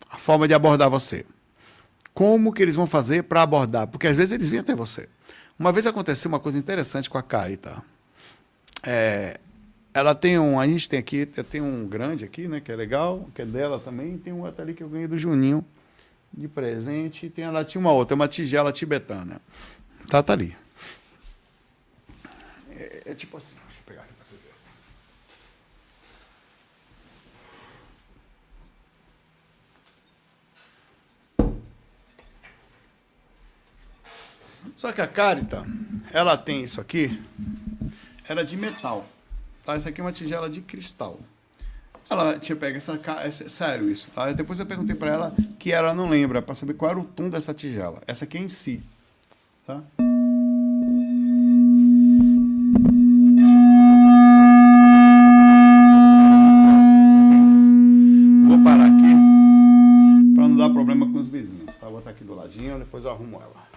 a forma de abordar você. Como que eles vão fazer para abordar? Porque às vezes eles vêm até você. Uma vez aconteceu uma coisa interessante com a Kari, tá? ela tem um... A gente tem aqui, tem um grande aqui, né? Que é legal, que é dela também. Tem um outro ali que eu ganhei do Juninho de presente. E ela tinha uma outra, uma tigela tibetana. Tá ali. É tipo assim, deixa eu pegar aqui pra você ver. Só que a Carita, ela tem isso aqui, era de metal. Tá? Isso aqui é uma tigela de cristal. Ela tinha pego sério isso, tá? Depois eu perguntei para ela que ela não lembra, para saber qual era o tom dessa tigela. Essa aqui é em si, tá? Vou parar aqui para não dar problema com os vizinhos, tá? Vou botar aqui do ladinho, depois eu arrumo ela.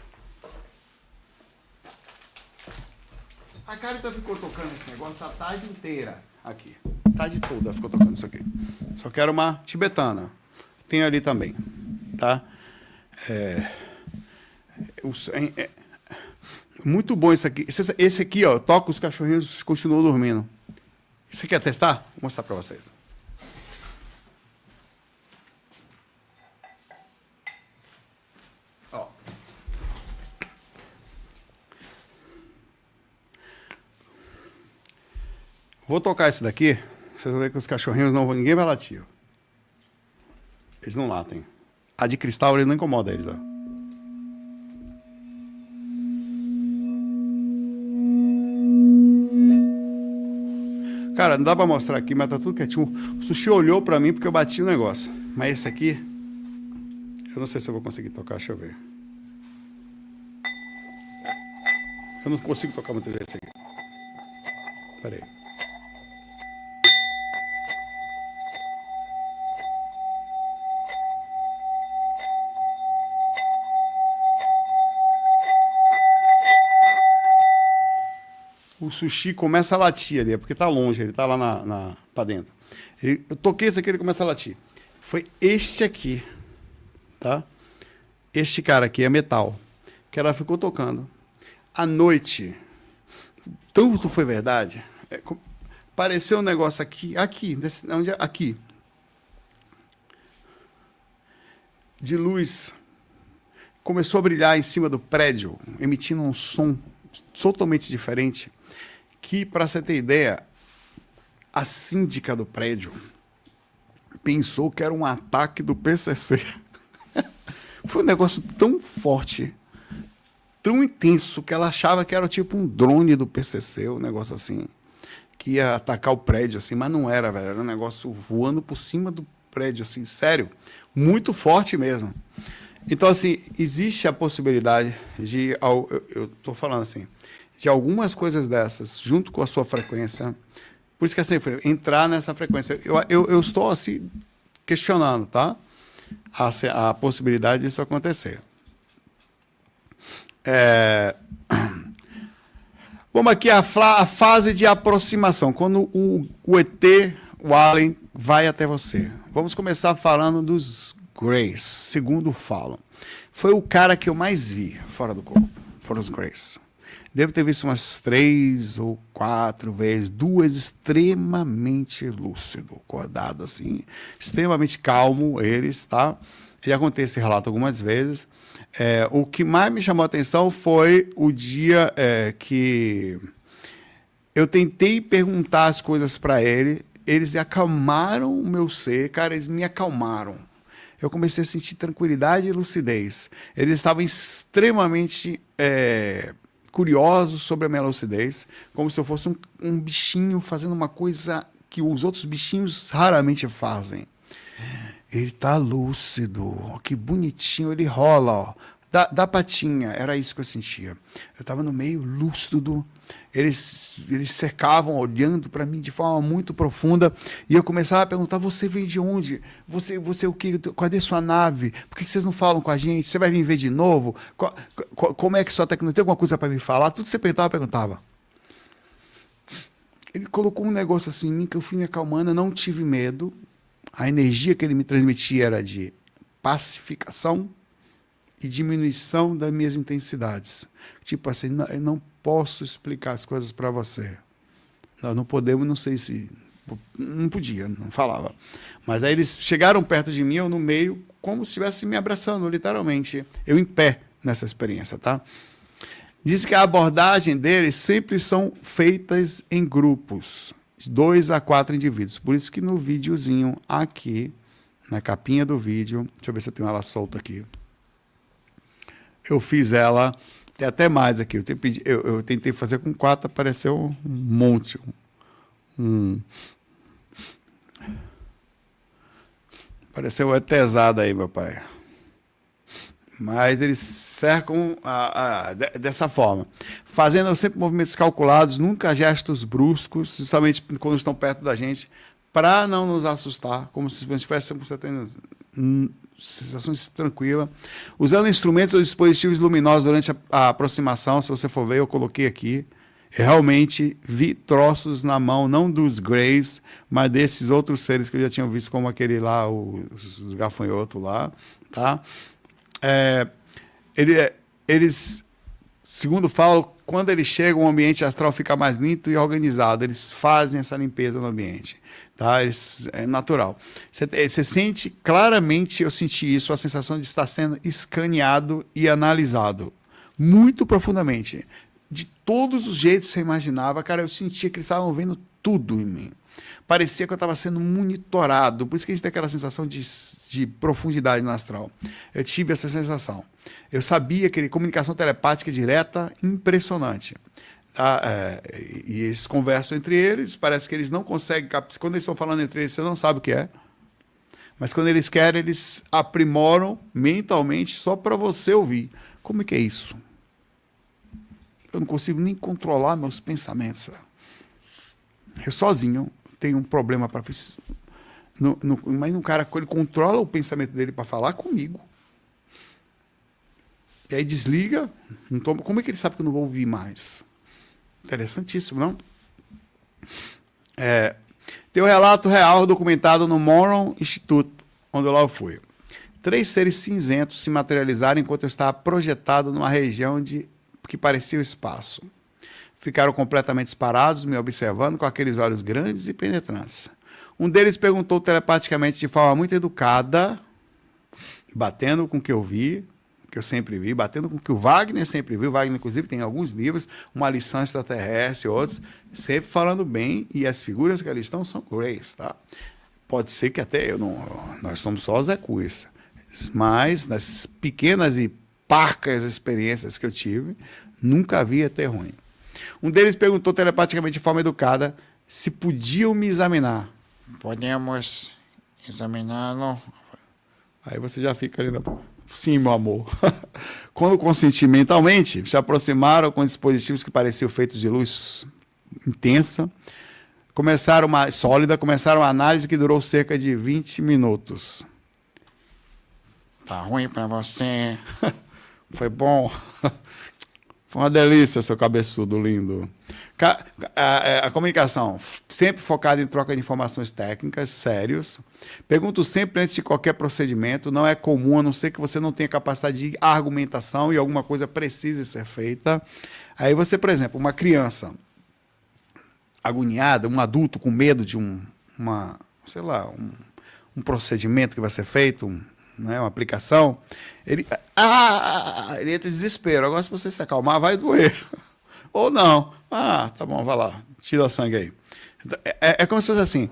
A Carita ficou tocando esse negócio a tarde inteira aqui. A tarde toda ficou tocando isso aqui. Só que era uma tibetana. Tem ali também, tá? Muito bom isso aqui. Esse aqui, ó, toca, os cachorrinhos continuam dormindo. Você quer testar? Vou mostrar para vocês. Ó. Vou tocar esse daqui. Vocês vão ver que os cachorrinhos não vão... Ninguém vai latir. Eles não latem. A de cristal, ele não incomoda eles, ó. Cara, não dá pra mostrar aqui, mas tá tudo quietinho. O Sushi olhou pra mim porque eu bati o negócio. Mas esse aqui... Eu não sei se eu vou conseguir tocar, deixa eu ver. Eu não consigo tocar muito esse aqui. Pera aí. O Sushi começa a latir ali, é porque tá longe, ele tá lá pra dentro. Eu toquei esse aqui, ele começa a latir. Foi este aqui, tá? Este cara aqui é metal, que ela ficou tocando. À noite, tanto foi verdade, pareceu um negócio aqui, aqui, de luz, começou a brilhar em cima do prédio, emitindo um som totalmente diferente, que, para você ter ideia, a síndica do prédio pensou que era um ataque do PCC. Foi um negócio tão forte, tão intenso, que ela achava que era tipo um drone do PCC, um negócio assim, que ia atacar o prédio, assim, mas não era, velho, era um negócio voando por cima do prédio, assim, sério, muito forte mesmo. Então, assim, existe a possibilidade de, eu tô falando assim, de algumas coisas dessas, junto com a sua frequência, por isso que assim, entrar nessa frequência. Eu estou, assim, questionando, tá? A possibilidade disso acontecer. Vamos aqui a fase de aproximação, quando o ET, o Alien, vai até você. Vamos começar falando dos Greys, segundo falam. Foi o cara que eu mais vi fora do corpo, foram os Greys. Devo ter visto umas 3 ou 4 vezes, 2 extremamente lúcido, acordado assim, extremamente calmo eles, tá? Já contei esse relato algumas vezes. O que mais me chamou a atenção foi o dia que eu tentei perguntar as coisas para eles acalmaram o meu ser, cara, eles me acalmaram. Eu comecei a sentir tranquilidade e lucidez. Eles estavam extremamente curiosos sobre a minha lucidez, como se eu fosse um bichinho fazendo uma coisa que os outros bichinhos raramente fazem. Ele tá lúcido, ó, que bonitinho, ele rola, ó, da patinha, era isso que eu sentia. Eu estava no meio lúcido, eles cercavam, olhando para mim de forma muito profunda, e eu começava a perguntar, você veio de onde? Você o quê? Cadê sua nave? Por que vocês não falam com a gente? Você vai vir ver de novo? Como é que sua tecnologia? Tem alguma coisa para me falar? Tudo que você perguntava, eu perguntava. Ele colocou um negócio assim em mim que eu fui me acalmando, eu não tive medo. A energia que ele me transmitia era de pacificação e diminuição das minhas intensidades. Tipo assim, eu não posso explicar as coisas para você. nós não podemos, não sei se... Não podia, não falava. Mas aí eles chegaram perto de mim, eu no meio, como se estivesse me abraçando, literalmente. Eu em pé nessa experiência, tá? Diz que a abordagem deles sempre são feitas em grupos, de 2 a 4 indivíduos. Por isso que no videozinho aqui, na capinha do vídeo, deixa eu ver se eu tenho ela solta aqui. Eu fiz ela, tem até mais aqui. Eu tentei fazer com 4, apareceu um monte. Pareceu etesada aí, meu pai. Mas eles cercam dessa forma, fazendo sempre movimentos calculados, nunca gestos bruscos, justamente quando estão perto da gente, para não nos assustar, como se estivéssemos tendo sensações tranquilas, usando instrumentos ou dispositivos luminosos durante a aproximação. Se você for ver, eu coloquei aqui. Eu realmente vi troços na mão, não dos Greys, mas desses outros seres que eu já tinha visto, como aquele lá, os gafanhotos lá, tá? Eles, segundo falam, quando eles chegam, o ambiente astral fica mais limpo e organizado. Eles fazem essa limpeza no ambiente, tá? É natural. Você sente claramente, eu senti isso, a sensação de estar sendo escaneado e analisado muito profundamente. De todos os jeitos que você imaginava, cara, eu sentia que eles estavam vendo tudo em mim. Parecia que eu estava sendo monitorado. Por isso que a gente tem aquela sensação de profundidade no astral. Eu tive essa sensação. Eu sabia que comunicação telepática direta, impressionante. Tá? E eles conversam entre eles, parece que eles não conseguem... Quando eles estão falando entre eles, você não sabe o que é. Mas quando eles querem, eles aprimoram mentalmente só para você ouvir. Como é que é isso? Eu não consigo nem controlar meus pensamentos. Eu sozinho tenho um problema para... Mas um cara, ele controla o pensamento dele para falar comigo. E aí desliga. Como é que ele sabe que eu não vou ouvir mais? Interessantíssimo, não? Tem um relato real documentado no Moron Institute, onde lá eu fui. 3 seres cinzentos se materializaram enquanto eu estava projetado numa região que parecia o espaço. Ficaram completamente parados, me observando com aqueles olhos grandes e penetrantes. Um deles perguntou telepaticamente de forma muito educada, batendo com o que eu vi, que eu sempre vi, batendo com o que o Wagner sempre viu. O Wagner, inclusive, tem alguns livros, Uma Lição Extraterrestre, outros, sempre falando bem, e as figuras que ali estão são greys, tá? Pode ser que até nós somos só os Zecus, mas nas pequenas e parcas experiências que eu tive, nunca vi ET ruim. Um deles perguntou telepaticamente de forma educada se podiam me examinar. Podemos examiná-lo? Aí você já fica ali, sim, meu amor. Quando consenti mentalmente, se aproximaram com dispositivos que pareciam feitos de luz intensa, começaram a análise que durou cerca de 20 minutos. Tá ruim para você? Foi bom? Foi uma delícia, seu cabeçudo lindo. A comunicação, sempre focada em troca de informações técnicas, sérios. Pergunto sempre antes de qualquer procedimento. Não é comum, a não ser que você não tenha capacidade de argumentação e alguma coisa precise ser feita. Aí você, por exemplo, uma criança agoniada, um adulto com medo de um procedimento que vai ser feito, uma aplicação, ele entra em desespero. Agora, se você se acalmar, vai doer. Ou não. Tá bom, vai lá, tira sangue aí. É como se fosse assim,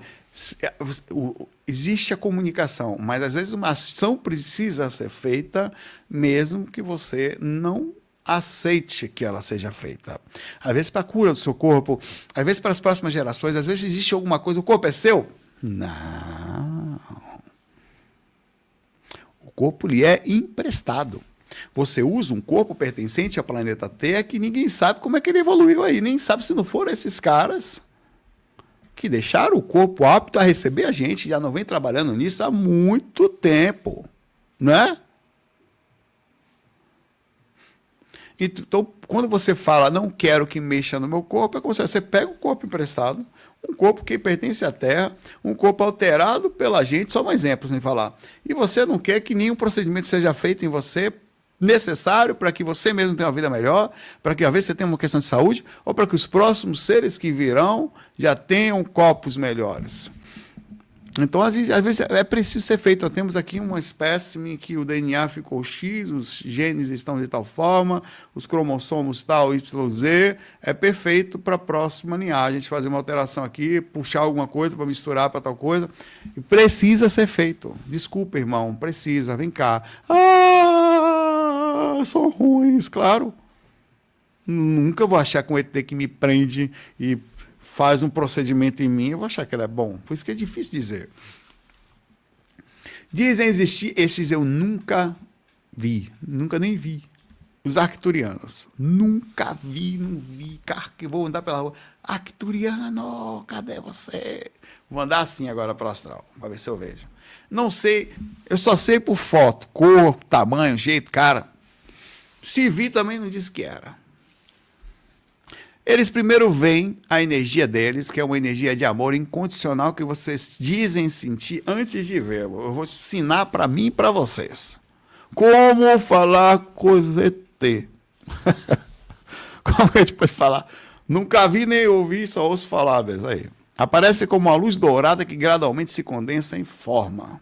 existe a comunicação, mas às vezes uma ação precisa ser feita, mesmo que você não aceite que ela seja feita. Às vezes para a cura do seu corpo, às vezes para as próximas gerações, às vezes existe alguma coisa, o corpo é seu? Não. O corpo lhe é emprestado. Você usa um corpo pertencente ao planeta Terra que ninguém sabe como é que ele evoluiu aí. Nem sabe se não foram esses caras que deixaram o corpo apto a receber a gente. Já não vem trabalhando nisso há muito tempo. Né? Então, quando você fala, não quero que mexa no meu corpo, é como se você pega o corpo emprestado, um corpo que pertence à Terra, um corpo alterado pela gente, só um exemplo sem falar. E você não quer que nenhum procedimento seja feito em você necessário para que você mesmo tenha uma vida melhor, para que às vezes você tenha uma questão de saúde, ou para que os próximos seres que virão já tenham corpos melhores. Então, às vezes, é preciso ser feito. Nós temos aqui uma espécime que o DNA ficou X, os genes estão de tal forma, os cromossomos tal, YZ, é perfeito para a próxima linhagem. A gente fazer uma alteração aqui, puxar alguma coisa para misturar para tal coisa. E precisa ser feito. Desculpa, irmão, precisa, vem cá. São ruins, claro. Nunca vou achar que um ET que me prende e faz um procedimento em mim, eu vou achar que ele é bom. Por isso que é difícil dizer. Dizem existir, esses eu nunca vi, nunca nem vi. Os arcturianos. Nunca vi, não vi. Cara, que vou andar pela rua. Arcturiano, cadê você? Vou andar assim agora pelo astral, para ver se eu vejo. Não sei, eu só sei por foto, cor, tamanho, jeito, cara. Se vi também não disse que era. Eles primeiro veem a energia deles, que é uma energia de amor incondicional que vocês dizem sentir antes de vê-lo. Eu vou ensinar para mim e para vocês. Como falar com os ET. Como a gente pode falar? Nunca vi nem ouvi, só ouço falar mesmo. Aí. Aparece como uma luz dourada que gradualmente se condensa em forma.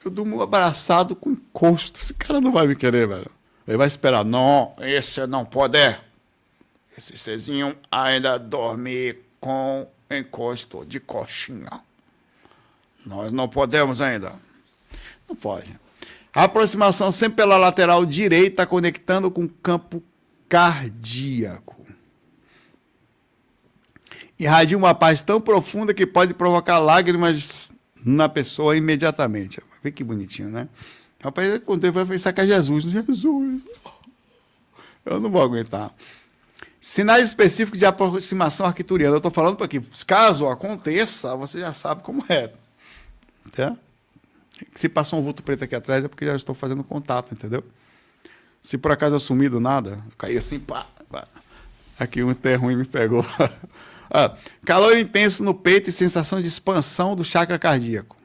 Eu durmo abraçado com encosto. Esse cara não vai me querer, velho. Ele vai esperar. Não, esse não pode. Esse serzinho ainda dorme com encosto de coxinha. Nós não podemos ainda. Não pode. A aproximação sempre pela lateral direita, conectando com o campo cardíaco. Irradia uma paz tão profunda que pode provocar lágrimas na pessoa imediatamente. Vê que bonitinho, né? Rapaz, quando ele vai pensar que é Jesus. Jesus, eu não vou aguentar. Sinais específicos de aproximação arcturiana. Eu estou falando para que, caso aconteça, você já sabe como é. Tá? Se passou um vulto preto aqui atrás, é porque já estou fazendo contato, entendeu? Se por acaso eu sumi do nada, eu caí assim, pá. Aqui um ET ruim me pegou. Calor intenso no peito e sensação de expansão do chakra cardíaco.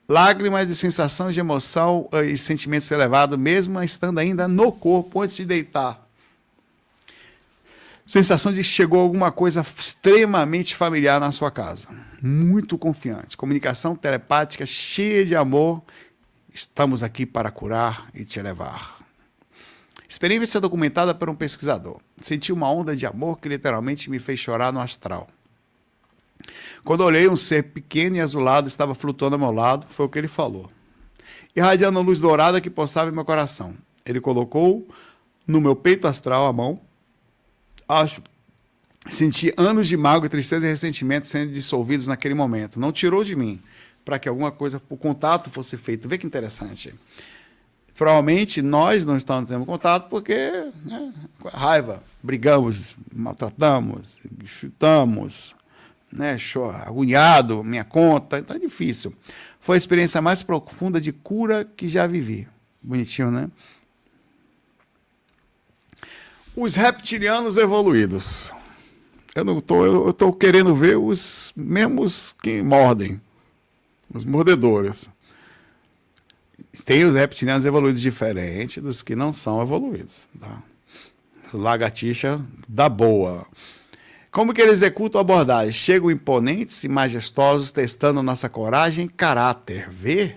Lágrimas de sensação de emoção e sentimentos elevados, mesmo estando ainda no corpo antes de deitar. Sensação de que chegou alguma coisa extremamente familiar na sua casa. Muito confiante. Comunicação telepática cheia de amor. Estamos aqui para curar e te elevar. Experiência documentada por um pesquisador. Senti uma onda de amor que literalmente me fez chorar no astral. Quando olhei, um ser pequeno e azulado estava flutuando ao meu lado, foi o que ele falou. Irradiando a luz dourada que pulsava em meu coração. Ele colocou no meu peito astral a mão. Senti anos de mágoa, tristeza e ressentimento sendo dissolvidos naquele momento. Não tirou de mim, para que alguma coisa, o contato fosse feito. Vê que interessante. Provavelmente nós não estamos tendo contato porque, né, raiva, brigamos, maltratamos, chutamos, né, agoniado, minha conta, então é difícil. Foi a experiência mais profunda de cura que já vivi. Bonitinho, né? Os reptilianos evoluídos. Eu estou querendo ver os mesmos que mordem, os mordedores. Tem os reptilianos evoluídos diferentes dos que não são evoluídos. Tá? Lagartixa da boa. Como que eles executam a abordagem? Chegam imponentes e majestosos, testando nossa coragem e caráter. Vê?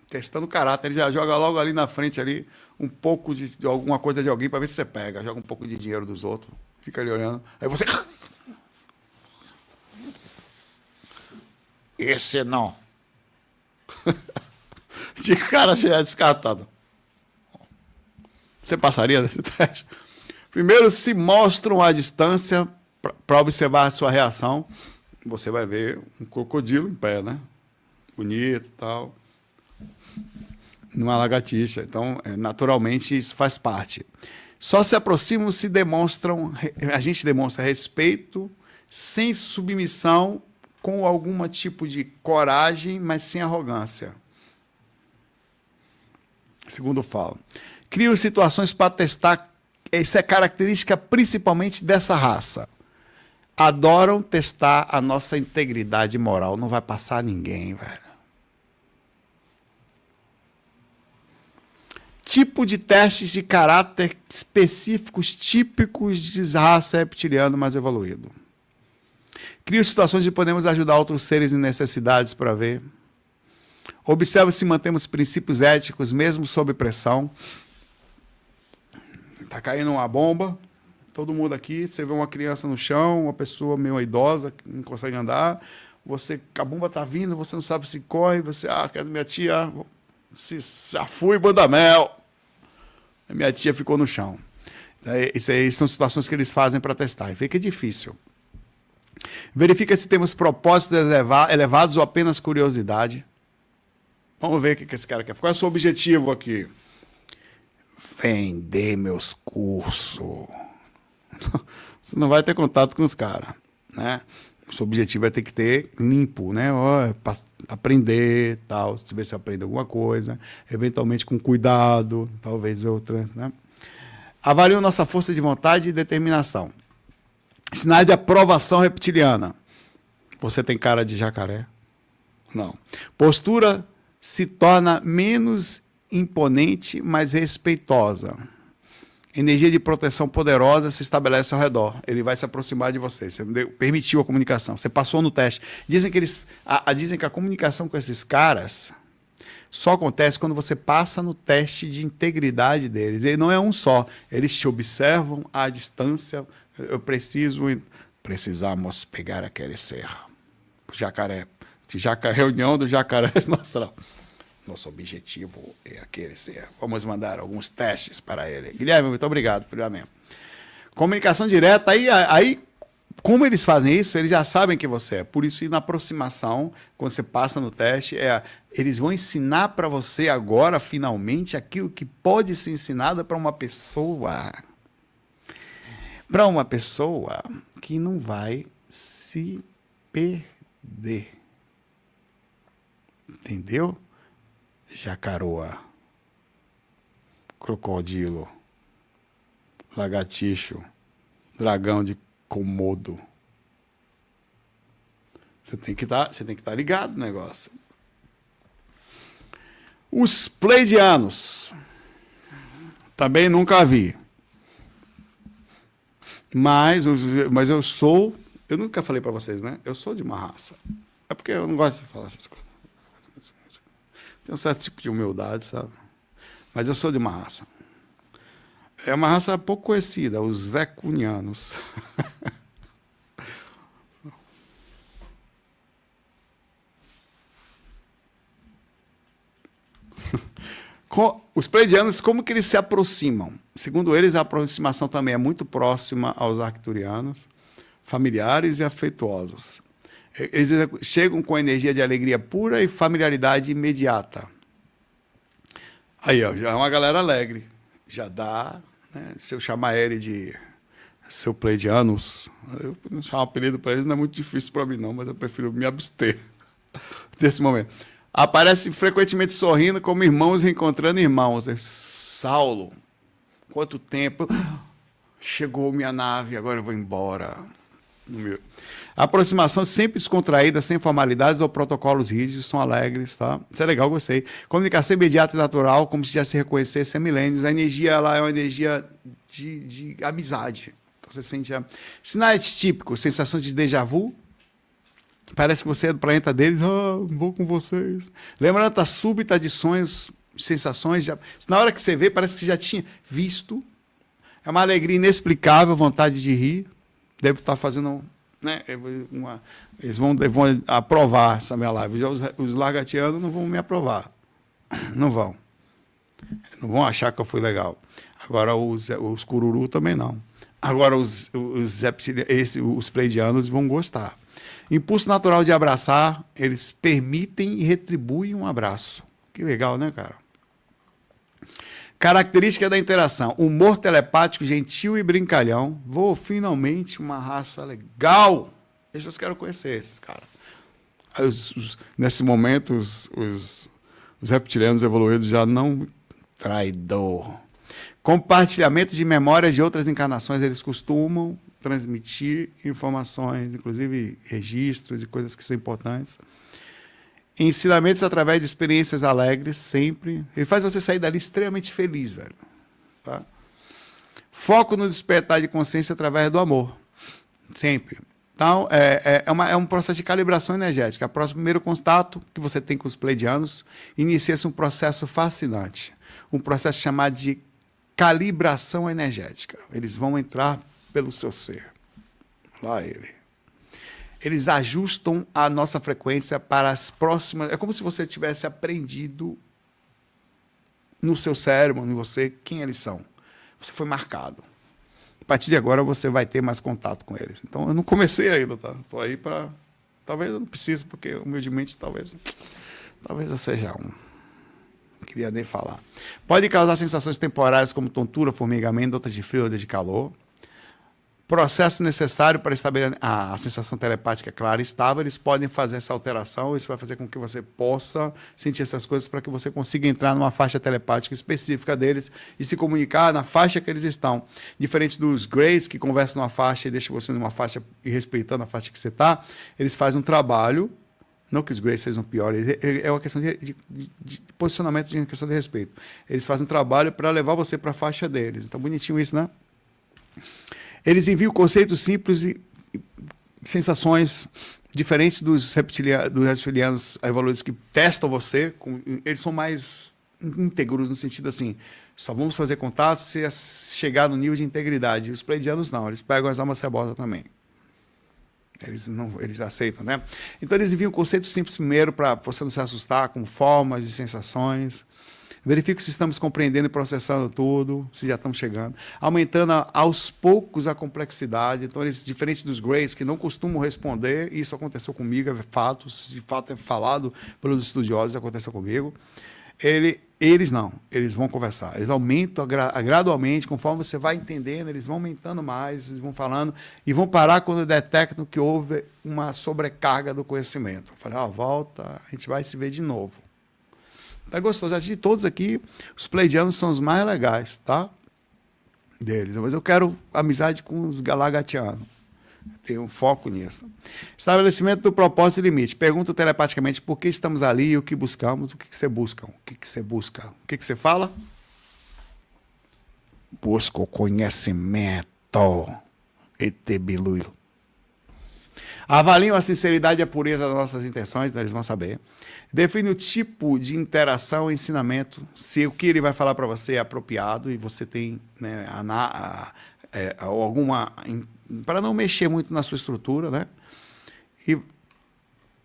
Testando caráter. Ele já joga logo ali na frente ali um pouco de alguma coisa de alguém para ver se você pega. Joga um pouco de dinheiro dos outros. Fica ali olhando. Aí você... Esse não. De cara já é descartado. Você passaria nesse teste? Primeiro, se mostram à distância para observar a sua reação. Você vai ver um crocodilo em pé, né? Bonito e tal. Numa lagartixa. Então, naturalmente, isso faz parte. Só se aproximam se demonstram... A gente demonstra respeito, sem submissão, com algum tipo de coragem, mas sem arrogância. Segundo falo. Criam situações para testar. Essa é característica principalmente dessa raça. Adoram testar a nossa integridade moral. Não vai passar ninguém, velho. Tipo de testes de caráter específicos, típicos de raça reptiliano mais evoluído. Crio situações de podemos ajudar outros seres em necessidades para ver. Observe se mantemos princípios éticos, mesmo sob pressão. Está caindo uma bomba, todo mundo aqui, você vê uma criança no chão, uma pessoa meio idosa, que não consegue andar, a bomba está vindo, você não sabe se corre, você, quero minha tia, já fui, Bandamel. A minha tia ficou no chão. Isso aí são situações que eles fazem para testar, e fica difícil. Verifica se temos propósitos elevados ou apenas curiosidade. Vamos ver o que esse cara quer. Qual é o seu objetivo aqui? Vender meus cursos. Você não vai ter contato com os caras, né? O seu objetivo é ter que ter limpo, né? Aprender, tal, ver se aprende alguma coisa, eventualmente com cuidado, talvez outra, né? Avaliam nossa força de vontade e determinação. Sinais de aprovação reptiliana. Você tem cara de jacaré? Não. Postura se torna menos imponente, mas respeitosa. Energia de proteção poderosa se estabelece ao redor. Ele vai se aproximar de você. Você permitiu a comunicação. Você passou no teste. Dizem que a comunicação com esses caras só acontece quando você passa no teste de integridade deles. Ele não é um só. Eles te observam à distância. Precisamos pegar aquele ser. O jacaré. Reunião do jacaré astral. Nosso objetivo é aquele ser. Vamos mandar alguns testes para ele. Guilherme, muito obrigado, primeiramente. Comunicação direta, aí como eles fazem isso, eles já sabem que você é. Por isso, na aproximação, quando você passa no teste, eles vão ensinar para você agora, finalmente, aquilo que pode ser ensinado para uma pessoa. Para uma pessoa que não vai se perder. Entendeu? Jacaroa, crocodilo, lagartixo, dragão de Komodo. Você tem que estar ligado no negócio. Os pleiadianos. Também nunca vi. Mas eu nunca falei para vocês, né? Eu sou de uma raça. É porque eu não gosto de falar essas coisas. Tem um certo tipo de humildade, sabe? Mas eu sou de uma raça. É uma raça pouco conhecida, os zecunianos. Os pleiadianos, como que eles se aproximam? Segundo eles, a aproximação também é muito próxima aos arcturianos, familiares e afetuosos. Eles chegam com energia de alegria pura e familiaridade imediata. Aí, ó, já é uma galera alegre. Já dá, né? Se eu chamar ele de seu pleiadianos, eu não chamar um apelido para eles não é muito difícil para mim, não, mas eu prefiro me abster desse momento. Aparece frequentemente sorrindo como irmãos reencontrando irmãos. Saulo, quanto tempo? Chegou minha nave, agora eu vou embora. A aproximação sempre descontraída, sem formalidades ou protocolos rígidos, são alegres, tá? Isso é legal, gostei. Comunicação imediata e natural, como se já se reconhecesse há milênios. A energia, ela é uma energia de amizade. Então, você sente sinais típicos, sensação de déjà vu. Parece que você é do planeta deles. Vou com vocês. Lembrança súbita de sonhos, sensações. Na hora que você vê, parece que já tinha visto. É uma alegria inexplicável, vontade de rir. Deve estar fazendo, né, eles vão aprovar essa minha live. Já os lagartianos não vão me aprovar. Não vão. Não vão achar que eu fui legal. Agora, os cururu também não. Agora, os pleiadianos vão gostar. Impulso natural de abraçar, eles permitem e retribuem um abraço. Que legal, né, cara? Característica da interação. Humor telepático, gentil e brincalhão. Finalmente, uma raça legal. Esses eu quero conhecer, esses caras. Nesse momento, os reptilianos evoluídos já não... Traidor. Compartilhamento de memórias de outras encarnações. Eles costumam transmitir informações, inclusive registros e coisas que são importantes. Ensinamentos através de experiências alegres, sempre. Ele faz você sair dali extremamente feliz, velho. Tá? Foco no despertar de consciência através do amor. Sempre. Então, é um processo de calibração energética. O primeiro contato que você tem com os pleiadianos, inicia-se um processo fascinante. Um processo chamado de calibração energética. Eles vão entrar pelo seu ser. Lá ele. Eles ajustam a nossa frequência para as próximas... É como se você tivesse aprendido no seu cérebro, em você, quem eles são. Você foi marcado. A partir de agora, você vai ter mais contato com eles. Então, eu não comecei ainda, tá? Estou aí para... Talvez eu não precise, porque, humildemente, talvez eu seja um. Não queria nem falar. Pode causar sensações temporárias como tontura, formigamento, ondas de frio ou de calor. Processo necessário para estabelecer a sensação telepática clara e estável. Eles podem fazer essa alteração. Isso vai fazer com que você possa sentir essas coisas para que você consiga entrar numa faixa telepática específica deles e se comunicar na faixa que eles estão. Diferente dos Greys, que conversam numa faixa e deixam você numa faixa e respeitando a faixa que você está, eles fazem um trabalho. Não que os Greys sejam piores, é uma questão de posicionamento, de questão de respeito. Eles fazem um trabalho para levar você para a faixa deles. Então, bonitinho isso, né? Eles enviam conceitos simples e sensações diferentes dos reptilianos evoluídos que testam você. Eles são mais íntegros no sentido assim, só vamos fazer contato se chegar no nível de integridade. Os pleiadianos não, eles pegam as almas cebosas também. Eles aceitam, né? Então eles enviam conceitos simples primeiro para você não se assustar com formas e sensações. Verifique se estamos compreendendo e processando tudo, se já estamos chegando. Aumentando aos poucos a complexidade. Então, eles, diferente dos Greys, que não costumam responder, isso aconteceu comigo, é fato, de fato é falado pelos estudiosos, aconteceu comigo. Eles não, eles vão conversar. Eles aumentam gradualmente, conforme você vai entendendo, eles vão aumentando mais, eles vão falando, e vão parar quando detectam que houve uma sobrecarga do conhecimento. Eu falei, volta, a gente vai se ver de novo. Tá gostoso. De todos aqui, os pleiadianos são os mais legais, tá? Deles. Mas eu quero amizade com os galagatianos. Tenho um foco nisso. Estabelecimento do propósito e limite. Pergunta telepaticamente por que estamos ali e o que buscamos. O que você busca? O que você busca? O que você fala? Busco conhecimento. Etebiluilo. Avaliam a sinceridade e a pureza das nossas intenções, então eles vão saber. Define o tipo de interação e ensinamento, se o que ele vai falar para você é apropriado e você tem, né, alguma... para não mexer muito na sua estrutura, né? E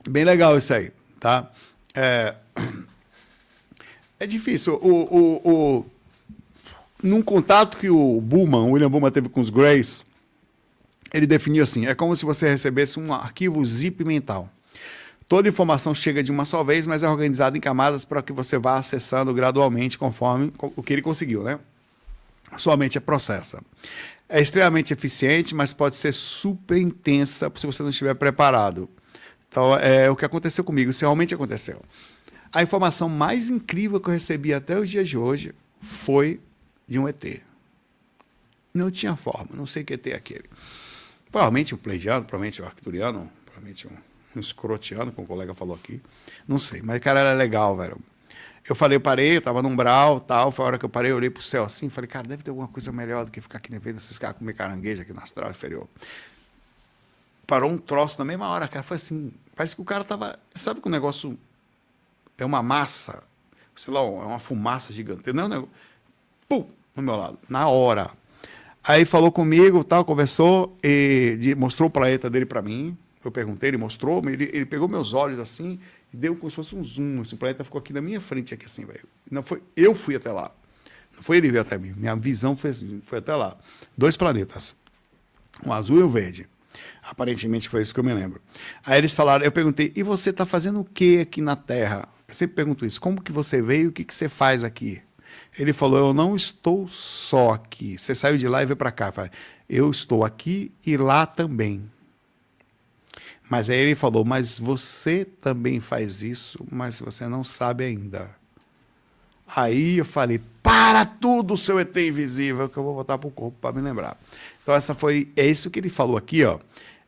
bem legal isso aí, tá? É difícil. Num contato que o William Buhlmann teve com os Greys, ele definiu assim, é como se você recebesse um arquivo zip mental. Toda informação chega de uma só vez, mas é organizada em camadas para que você vá acessando gradualmente conforme o que ele conseguiu, né? Sua mente processa. É extremamente eficiente, mas pode ser super intensa se você não estiver preparado. Então, é o que aconteceu comigo, isso realmente aconteceu. A informação mais incrível que eu recebi até os dias de hoje foi de um ET. Não tinha forma, não sei que ET é aquele. Provavelmente um pleiadiano, provavelmente um arcturiano, provavelmente um escrotiano, como o colega falou aqui. Não sei, mas, cara, era legal, velho. Eu parei, eu tava no umbral, tal, foi a hora que eu parei, eu olhei pro céu assim, falei, cara, deve ter alguma coisa melhor do que ficar aqui vendo esses caras comer caranguejo aqui no astral inferior. Parou um troço na mesma hora, cara, foi assim, parece que o cara tava, sabe que o negócio é uma massa, sei lá, é uma fumaça gigante, não é um negócio, pum, no meu lado, na hora. Aí falou comigo, tal, conversou, e mostrou o planeta dele para mim. Eu perguntei, ele mostrou, ele pegou meus olhos assim e deu como se fosse um zoom. Esse planeta ficou aqui na minha frente, aqui assim, velho. Não foi, eu fui até lá. Não foi ele vir até mim. Minha visão foi até lá. 2 planetas, um azul e um verde. Aparentemente foi isso que eu me lembro. Aí eles falaram, eu perguntei, e você está fazendo o que aqui na Terra? Eu sempre pergunto isso, como que você veio, o que você faz aqui? Ele falou, eu não estou só aqui. Você saiu de lá e veio para cá. Eu falei, eu estou aqui e lá também. Mas aí ele falou, mas você também faz isso, mas você não sabe ainda. Aí eu falei, para tudo, seu ET invisível, que eu vou botar para o corpo para me lembrar. Então é isso que ele falou aqui, ó.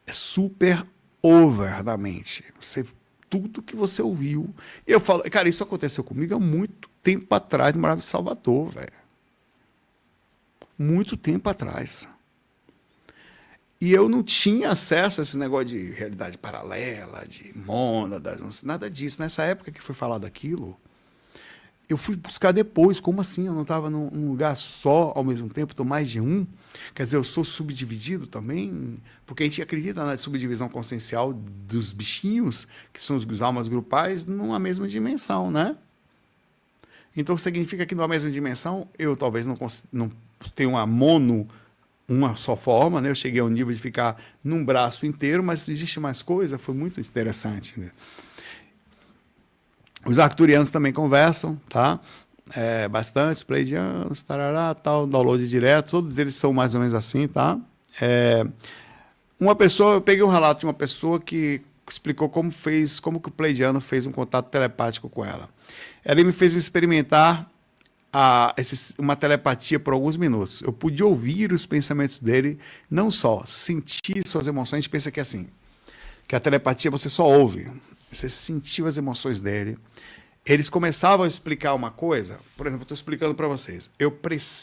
É super over da mente. Você tudo que você ouviu. Eu falo, cara, isso aconteceu comigo há muito tempo atrás, eu morava em Salvador, velho. Muito tempo atrás. E eu não tinha acesso a esse negócio de realidade paralela, de mônadas, nada disso. Nessa época que foi falado aquilo, eu fui buscar depois. Como assim? Eu não estava num lugar só ao mesmo tempo, estou mais de um. Quer dizer, eu sou subdividido também, porque a gente acredita na subdivisão consciencial dos bichinhos, que são as almas grupais, numa mesma dimensão, né? Então significa que numa mesma dimensão, eu talvez não tenha uma só forma, né? Eu cheguei ao nível de ficar num braço inteiro, mas existe mais coisa, foi muito interessante, né? Os arcturianos também conversam, tá? Bastante, os pleiadianos, tarará, tal, download direto, todos eles são mais ou menos assim, tá? Eu peguei um relato de uma pessoa que explicou como que o pleiadiano fez um contato telepático com ela. Ela me fez experimentar uma telepatia por alguns minutos. Eu pude ouvir os pensamentos dele, não só sentir suas emoções. A gente pensa que é assim, que a telepatia você só ouve. Você sentiu as emoções dele. Eles começavam a explicar uma coisa. Por exemplo, eu estou explicando para vocês.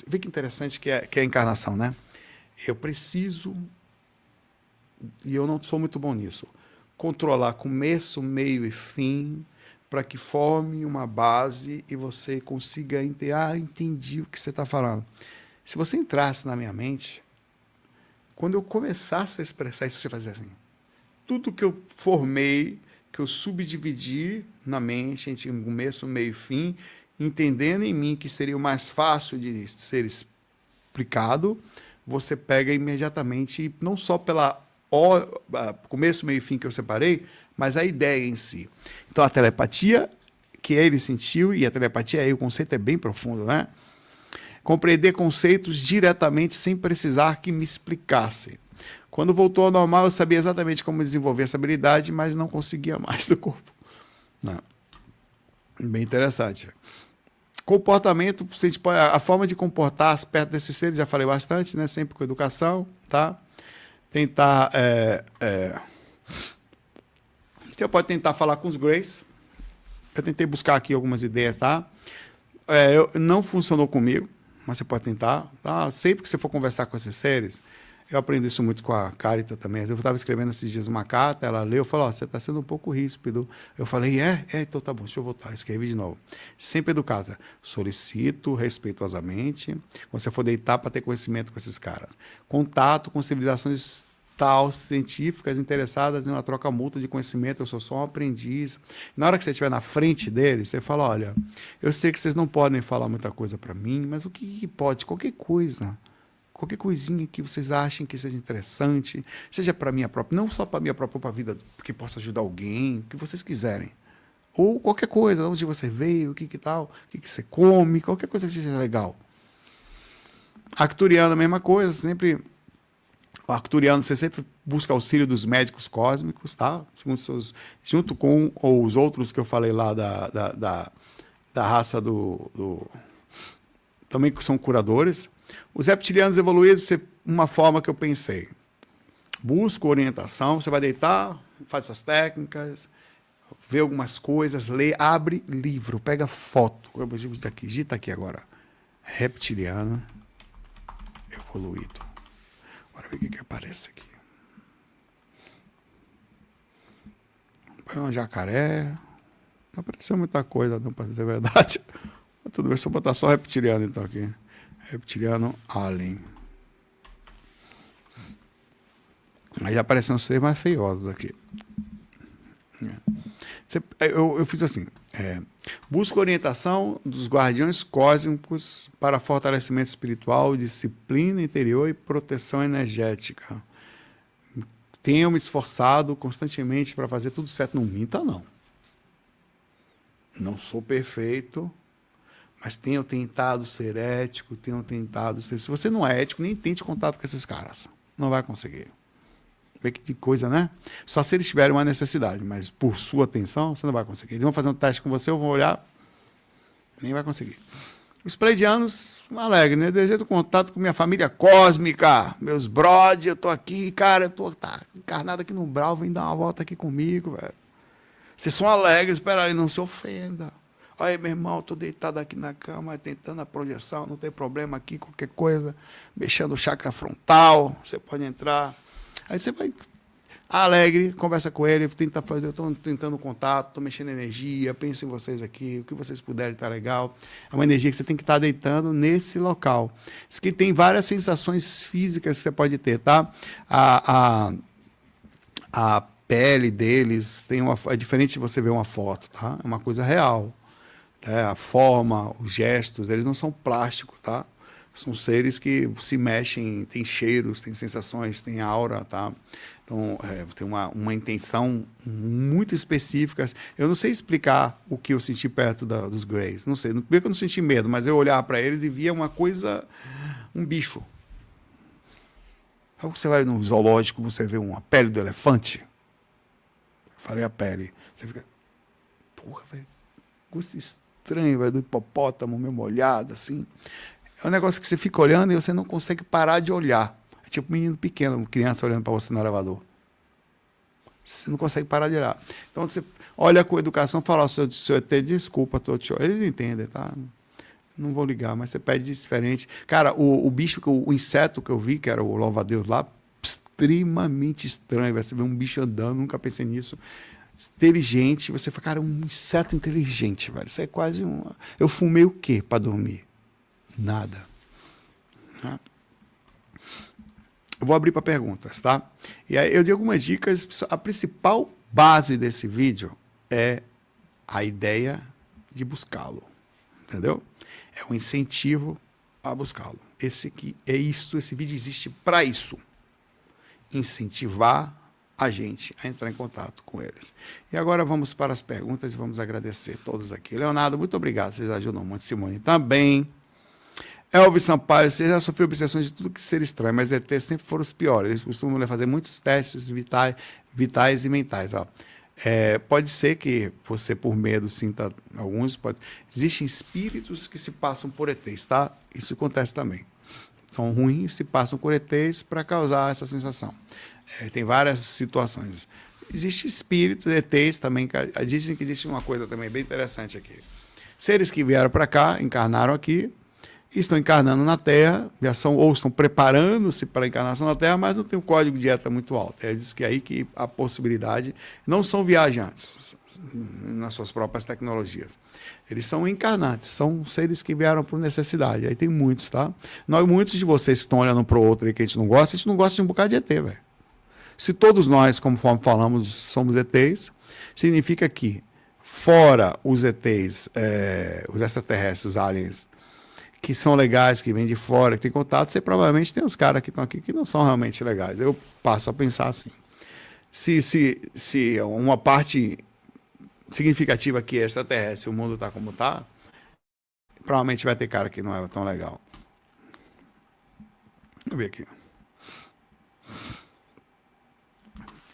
Vê que interessante que é a encarnação, né? Eu preciso, e eu não sou muito bom nisso, controlar começo, meio e fim, para que forme uma base e você consiga entender. Entendi o que você está falando. Se você entrasse na minha mente, quando eu começasse a expressar isso, você fazia assim. Tudo que eu formei, que eu subdividi na mente, entre começo, meio e fim, entendendo em mim que seria o mais fácil de ser explicado, você pega imediatamente, não só pela começo, meio e fim que eu separei, mas a ideia em si. Então, a telepatia que ele sentiu, e a telepatia aí, o conceito é bem profundo, né? Compreender conceitos diretamente sem precisar que me explicasse. Quando voltou ao normal, eu sabia exatamente como desenvolver essa habilidade, mas não conseguia mais do corpo. Não. Bem interessante. Comportamento, a forma de comportar-se perto desses seres, já falei bastante, né? Sempre com educação, tá? Tentar... Você pode tentar falar com os Greys. Eu tentei buscar aqui algumas ideias, tá? Não funcionou comigo, mas você pode tentar. Tá? Sempre que você for conversar com esses seres, eu aprendi isso muito com a Carita também. Eu estava escrevendo esses dias uma carta, ela leu, falou, você está sendo um pouco ríspido. Eu falei, então tá bom, deixa eu voltar. Escrevi de novo. Sempre educada. Solicito respeitosamente, quando você for deitar para ter conhecimento com esses caras. Contato com civilizações científicas interessadas em uma troca mútua de conhecimento, eu sou só um aprendiz. Na hora que você estiver na frente deles, você fala, olha, eu sei que vocês não podem falar muita coisa para mim, mas o que pode? Qualquer coisa. Qualquer coisinha que vocês achem que seja interessante, seja para minha própria, não só para minha própria vida, que possa ajudar alguém, o que vocês quiserem. Ou qualquer coisa, de onde você veio, o que tal, o que você come, qualquer coisa que seja legal. Arcturiano, a mesma coisa, sempre... O arcturiano, você sempre busca auxílio dos médicos cósmicos, tá? Junto com os outros que eu falei lá da raça também que são curadores. Os reptilianos evoluídos, uma forma que eu pensei. Busca orientação, você vai deitar, faz suas técnicas, vê algumas coisas, lê, abre livro, pega foto. Eu vou digita aqui agora. Reptiliano evoluído. Bora ver o que aparece aqui. Põe um jacaré. Não apareceu muita coisa, não, para dizer a verdade. Mas tudo bem, só botar só reptiliano então aqui. Reptiliano alien. Aí já apareceram seres mais feiosos aqui. Eu fiz assim. Busca orientação dos guardiões cósmicos para fortalecimento espiritual, disciplina interior e proteção energética. Tenho me esforçado constantemente para fazer tudo certo. Não minta, não. Não sou perfeito, mas tenho tentado ser ético, tenho tentado ser... Se você não é ético, nem tente contato com esses caras. Não vai conseguir. Vê que coisa, né? Só se eles tiverem uma necessidade, mas por sua atenção, você não vai conseguir. Eles vão fazer um teste com você, ou vão olhar, nem vai conseguir. Os pleiadianos, alegre, né? Desejo contato com minha família cósmica, meus brother, eu tô aqui, cara, tá encarnado aqui no umbral, vem dar uma volta aqui comigo, velho. Vocês são alegres, espera aí, não se ofenda. Aí, meu irmão, estou deitado aqui na cama, tentando a projeção, não tem problema aqui, qualquer coisa, mexendo o chakra frontal, você pode entrar. Aí você vai alegre, conversa com ele, tenta fazer, eu estou tentando contato, estou mexendo energia, pensa em vocês aqui, o que vocês puderem está legal. É uma energia que você tem que estar deitando nesse local. Isso aqui tem várias sensações físicas que você pode ter, tá? A pele deles é diferente de você ver uma foto, tá? É uma coisa real. A forma, os gestos, eles não são plásticos, tá? São seres que se mexem, têm cheiros, têm sensações, têm aura, tá? Então, tem uma intenção muito específica. Eu não sei explicar o que eu senti perto dos Greys. Não sei. Não eu não senti medo, mas eu olhava para eles e via uma coisa, um bicho. Sabe, você vai no zoológico, você vê uma pele do elefante? Eu falei a pele. Você fica, porra, velho, gosto estranho, velho, do hipopótamo meio molhado, assim. É um negócio que você fica olhando e você não consegue parar de olhar. É tipo um menino pequeno, uma criança olhando para você no elevador. Você não consegue parar de olhar. Então você olha com educação e fala, ó, seu ET, desculpa, tô te olhando. Eles entendem, tá? Não vou ligar, mas você pede diferente. Cara, o bicho, o inseto que eu vi, que era o louva-a-Deus lá, extremamente estranho. Você vê um bicho andando, nunca pensei nisso. Inteligente, você fala, cara, um inseto inteligente, velho. Isso é quase um. Eu fumei o quê para dormir? Nada. Eu vou abrir para perguntas, tá? E aí eu dei algumas dicas. A principal base desse vídeo é a ideia de buscá-lo, entendeu? É um incentivo a buscá-lo. Esse aqui é isso, esse vídeo existe para isso. Incentivar a gente a entrar em contato com eles. E agora vamos para as perguntas e vamos agradecer todos aqui. Leonardo, muito obrigado, vocês ajudam muito. Simone também. Elvis Sampaio, você já sofreu obsessões de tudo que ser estranho, mas ET sempre foram os piores. Eles costumam fazer muitos testes vitais e mentais. Ó. Pode ser que você, por medo, sinta alguns. Existem espíritos que se passam por ETs, tá? Isso acontece também. São ruins, se passam por ETs para causar essa sensação. Tem várias situações. Existem espíritos, ETs também. Dizem que existe uma coisa também bem interessante aqui. Seres que vieram para cá, encarnaram aqui, estão encarnando na Terra, ou estão preparando-se para a encarnação na Terra, mas não tem um código de ética muito alto. Diz que é aí que a possibilidade não são viajantes nas suas próprias tecnologias. Eles são encarnantes, são seres que vieram por necessidade. Aí tem muitos, tá? Muitos de vocês que estão olhando para o outro e que a gente não gosta de um bocado de ET, velho. Se todos nós, conforme falamos, somos ETs, significa que, fora os ETs, os extraterrestres, os aliens, que são legais, que vêm de fora, que tem contato, você provavelmente tem uns caras que estão aqui que não são realmente legais. Eu passo a pensar assim. Se uma parte significativa aqui é extraterrestre, o mundo está como está, provavelmente vai ter cara que não é tão legal. Deixa eu ver aqui.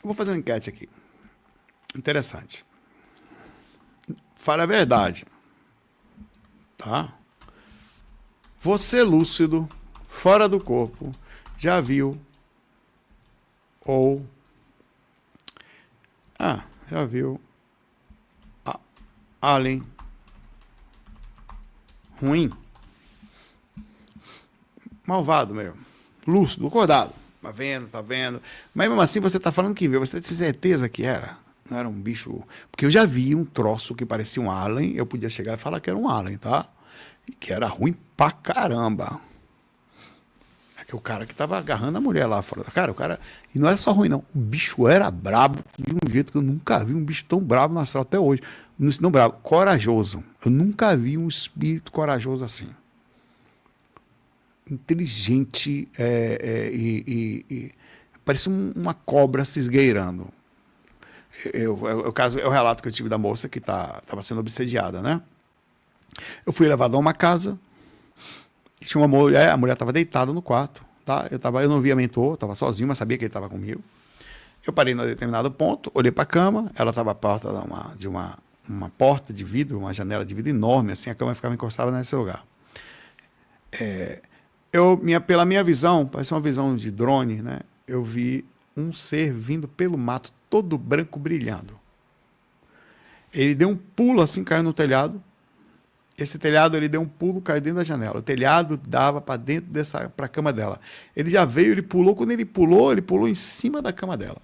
Eu vou fazer uma enquete aqui. Interessante. Fale a verdade. Tá? Você, lúcido, fora do corpo, já viu ou... já viu alien ruim? Malvado mesmo. Lúcido, acordado. Tá vendo. Mas mesmo assim você tá falando que viu. Você tem certeza que era? Não era um bicho... Porque eu já vi um troço que parecia um alien. Eu podia chegar e falar que era um alien, tá? E que era ruim pra caramba. É o cara que tava agarrando a mulher lá fora. Cara, o cara... E não era só ruim, não. O bicho era brabo de um jeito que eu nunca vi um bicho tão brabo no astral até hoje. Não brabo, corajoso. Eu nunca vi um espírito corajoso assim. Inteligente e parecia uma cobra se esgueirando. É o relato que eu tive da moça que estava sendo obsediada, né? Eu fui levado a uma casa, tinha uma mulher, a mulher estava deitada no quarto, tá? Eu não via mentor, estava sozinho, mas sabia que ele estava comigo. Eu parei em determinado ponto, olhei para a cama, ela estava à porta de uma porta de vidro, uma janela de vidro enorme, assim, a cama ficava encostada nesse lugar. Pela minha visão, parece uma visão de drone, né? Eu vi um ser vindo pelo mato, todo branco, brilhando. Ele deu um pulo assim, caiu no telhado. Esse telhado, ele deu um pulo, caiu dentro da janela. O telhado dava para dentro para a cama dela. Ele já veio, ele pulou. Quando ele pulou em cima da cama dela.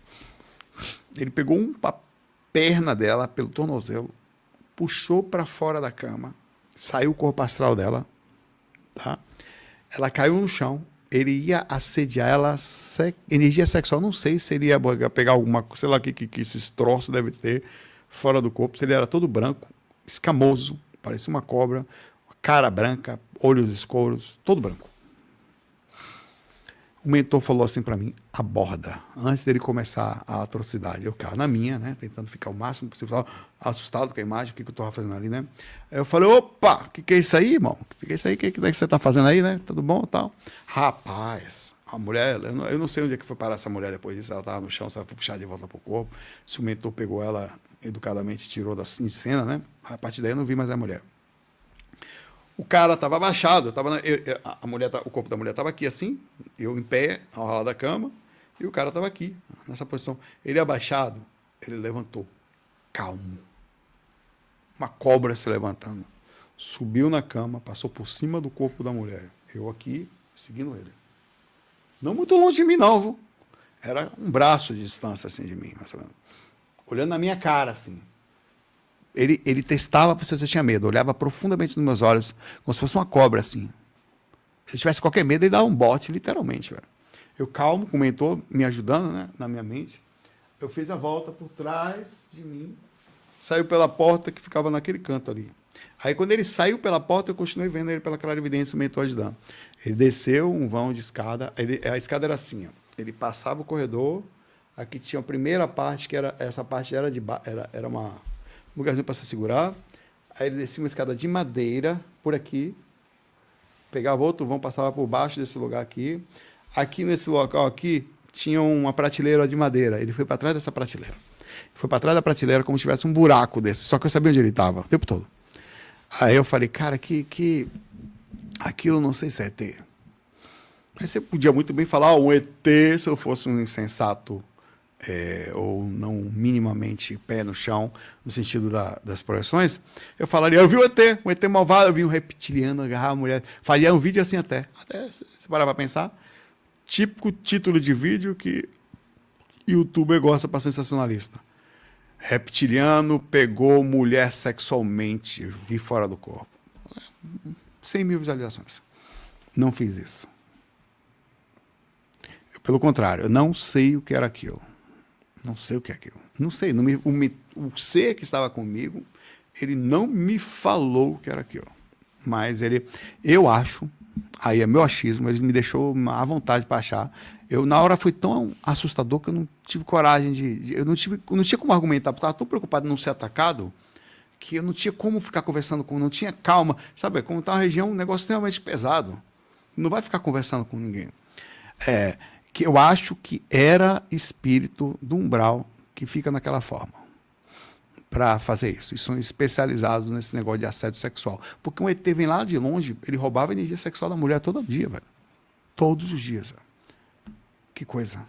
Ele pegou uma perna dela pelo tornozelo, puxou para fora da cama, saiu o corpo astral dela, tá? Ela caiu no chão. Ele ia assediar ela, energia sexual. Não sei se ele ia pegar alguma, sei lá, que esses troços deve ter fora do corpo. Se ele era todo branco, escamoso, parecia uma cobra, cara branca, olhos escuros, todo branco. O mentor falou assim para mim, aborda, antes dele começar a atrocidade. Eu ficava na minha, né, tentando ficar o máximo possível, assustado com a imagem, o que eu estava fazendo ali, né. Aí eu falei, opa, o que é isso aí, irmão? O que é isso aí? O que você está fazendo aí, né? Tudo bom e tal? Rapaz, a mulher, eu não sei onde é que foi parar essa mulher depois disso, ela estava no chão, se ela foi puxada de volta para o corpo, se o mentor pegou ela, educadamente tirou da cena, né, a partir daí eu não vi mais a mulher. O cara estava abaixado, o corpo da mulher estava aqui assim, eu em pé, ao lado da cama, e o cara estava aqui, nessa posição. Ele abaixado, ele levantou, calmo. Uma cobra se levantando. Subiu na cama, passou por cima do corpo da mulher. Eu aqui, seguindo ele. Não muito longe de mim, não, viu? Era um braço de distância assim de mim, mais ou menos. Olhando na minha cara, assim. Ele testava para se eu tinha medo, olhava profundamente nos meus olhos, como se fosse uma cobra, assim. Se eu tivesse qualquer medo, ele dava um bote, literalmente, velho. Eu calmo, com o mentor me ajudando, né, na minha mente. Eu fiz a volta por trás de mim, saiu pela porta que ficava naquele canto ali. Aí, quando ele saiu pela porta, eu continuei vendo ele pela clarividência, o mentor ajudando. Ele desceu um vão de escada, a escada era assim, ó. Ele passava o corredor, aqui tinha a primeira parte, que era, essa parte era um lugarzinho para se segurar. Aí ele descia uma escada de madeira, por aqui, pegava outro vão, passava por baixo desse lugar aqui. Aqui nesse local aqui, tinha uma prateleira de madeira. Ele foi para trás dessa prateleira. Foi para trás da prateleira como se tivesse um buraco desse. Só que eu sabia onde ele estava, o tempo todo. Aí eu falei, cara, aquilo não sei se é ET. Aí você podia muito bem falar, um ET, se eu fosse um insensato, ou não minimamente pé no chão, no sentido das projeções, eu falaria, eu vi um ET malvado, eu vi um reptiliano agarrar a mulher. Faria um vídeo assim até se parar para pensar. Típico título de vídeo que youtuber gosta para sensacionalista. Reptiliano pegou mulher sexualmente, vi fora do corpo. 100 mil visualizações. Não fiz isso. Pelo contrário, eu não sei o que era aquilo. Não sei o que é aquilo. Não sei. O ser que estava comigo, ele não me falou o que era aquilo. Mas eu acho, aí é meu achismo, ele me deixou à vontade para achar. Na hora foi tão assustador que eu não tive coragem eu não tinha como argumentar, porque eu estava tão preocupado em não ser atacado, que eu não tinha como ficar conversando não tinha calma. Sabe, como está uma região, um negócio extremamente pesado. Não vai ficar conversando com ninguém. Que eu acho que era espírito do umbral que fica naquela forma para fazer isso. E são especializados nesse negócio de assédio sexual. Porque um ET vem lá de longe, ele roubava a energia sexual da mulher todo dia, velho. Todos os dias, velho. Que coisa.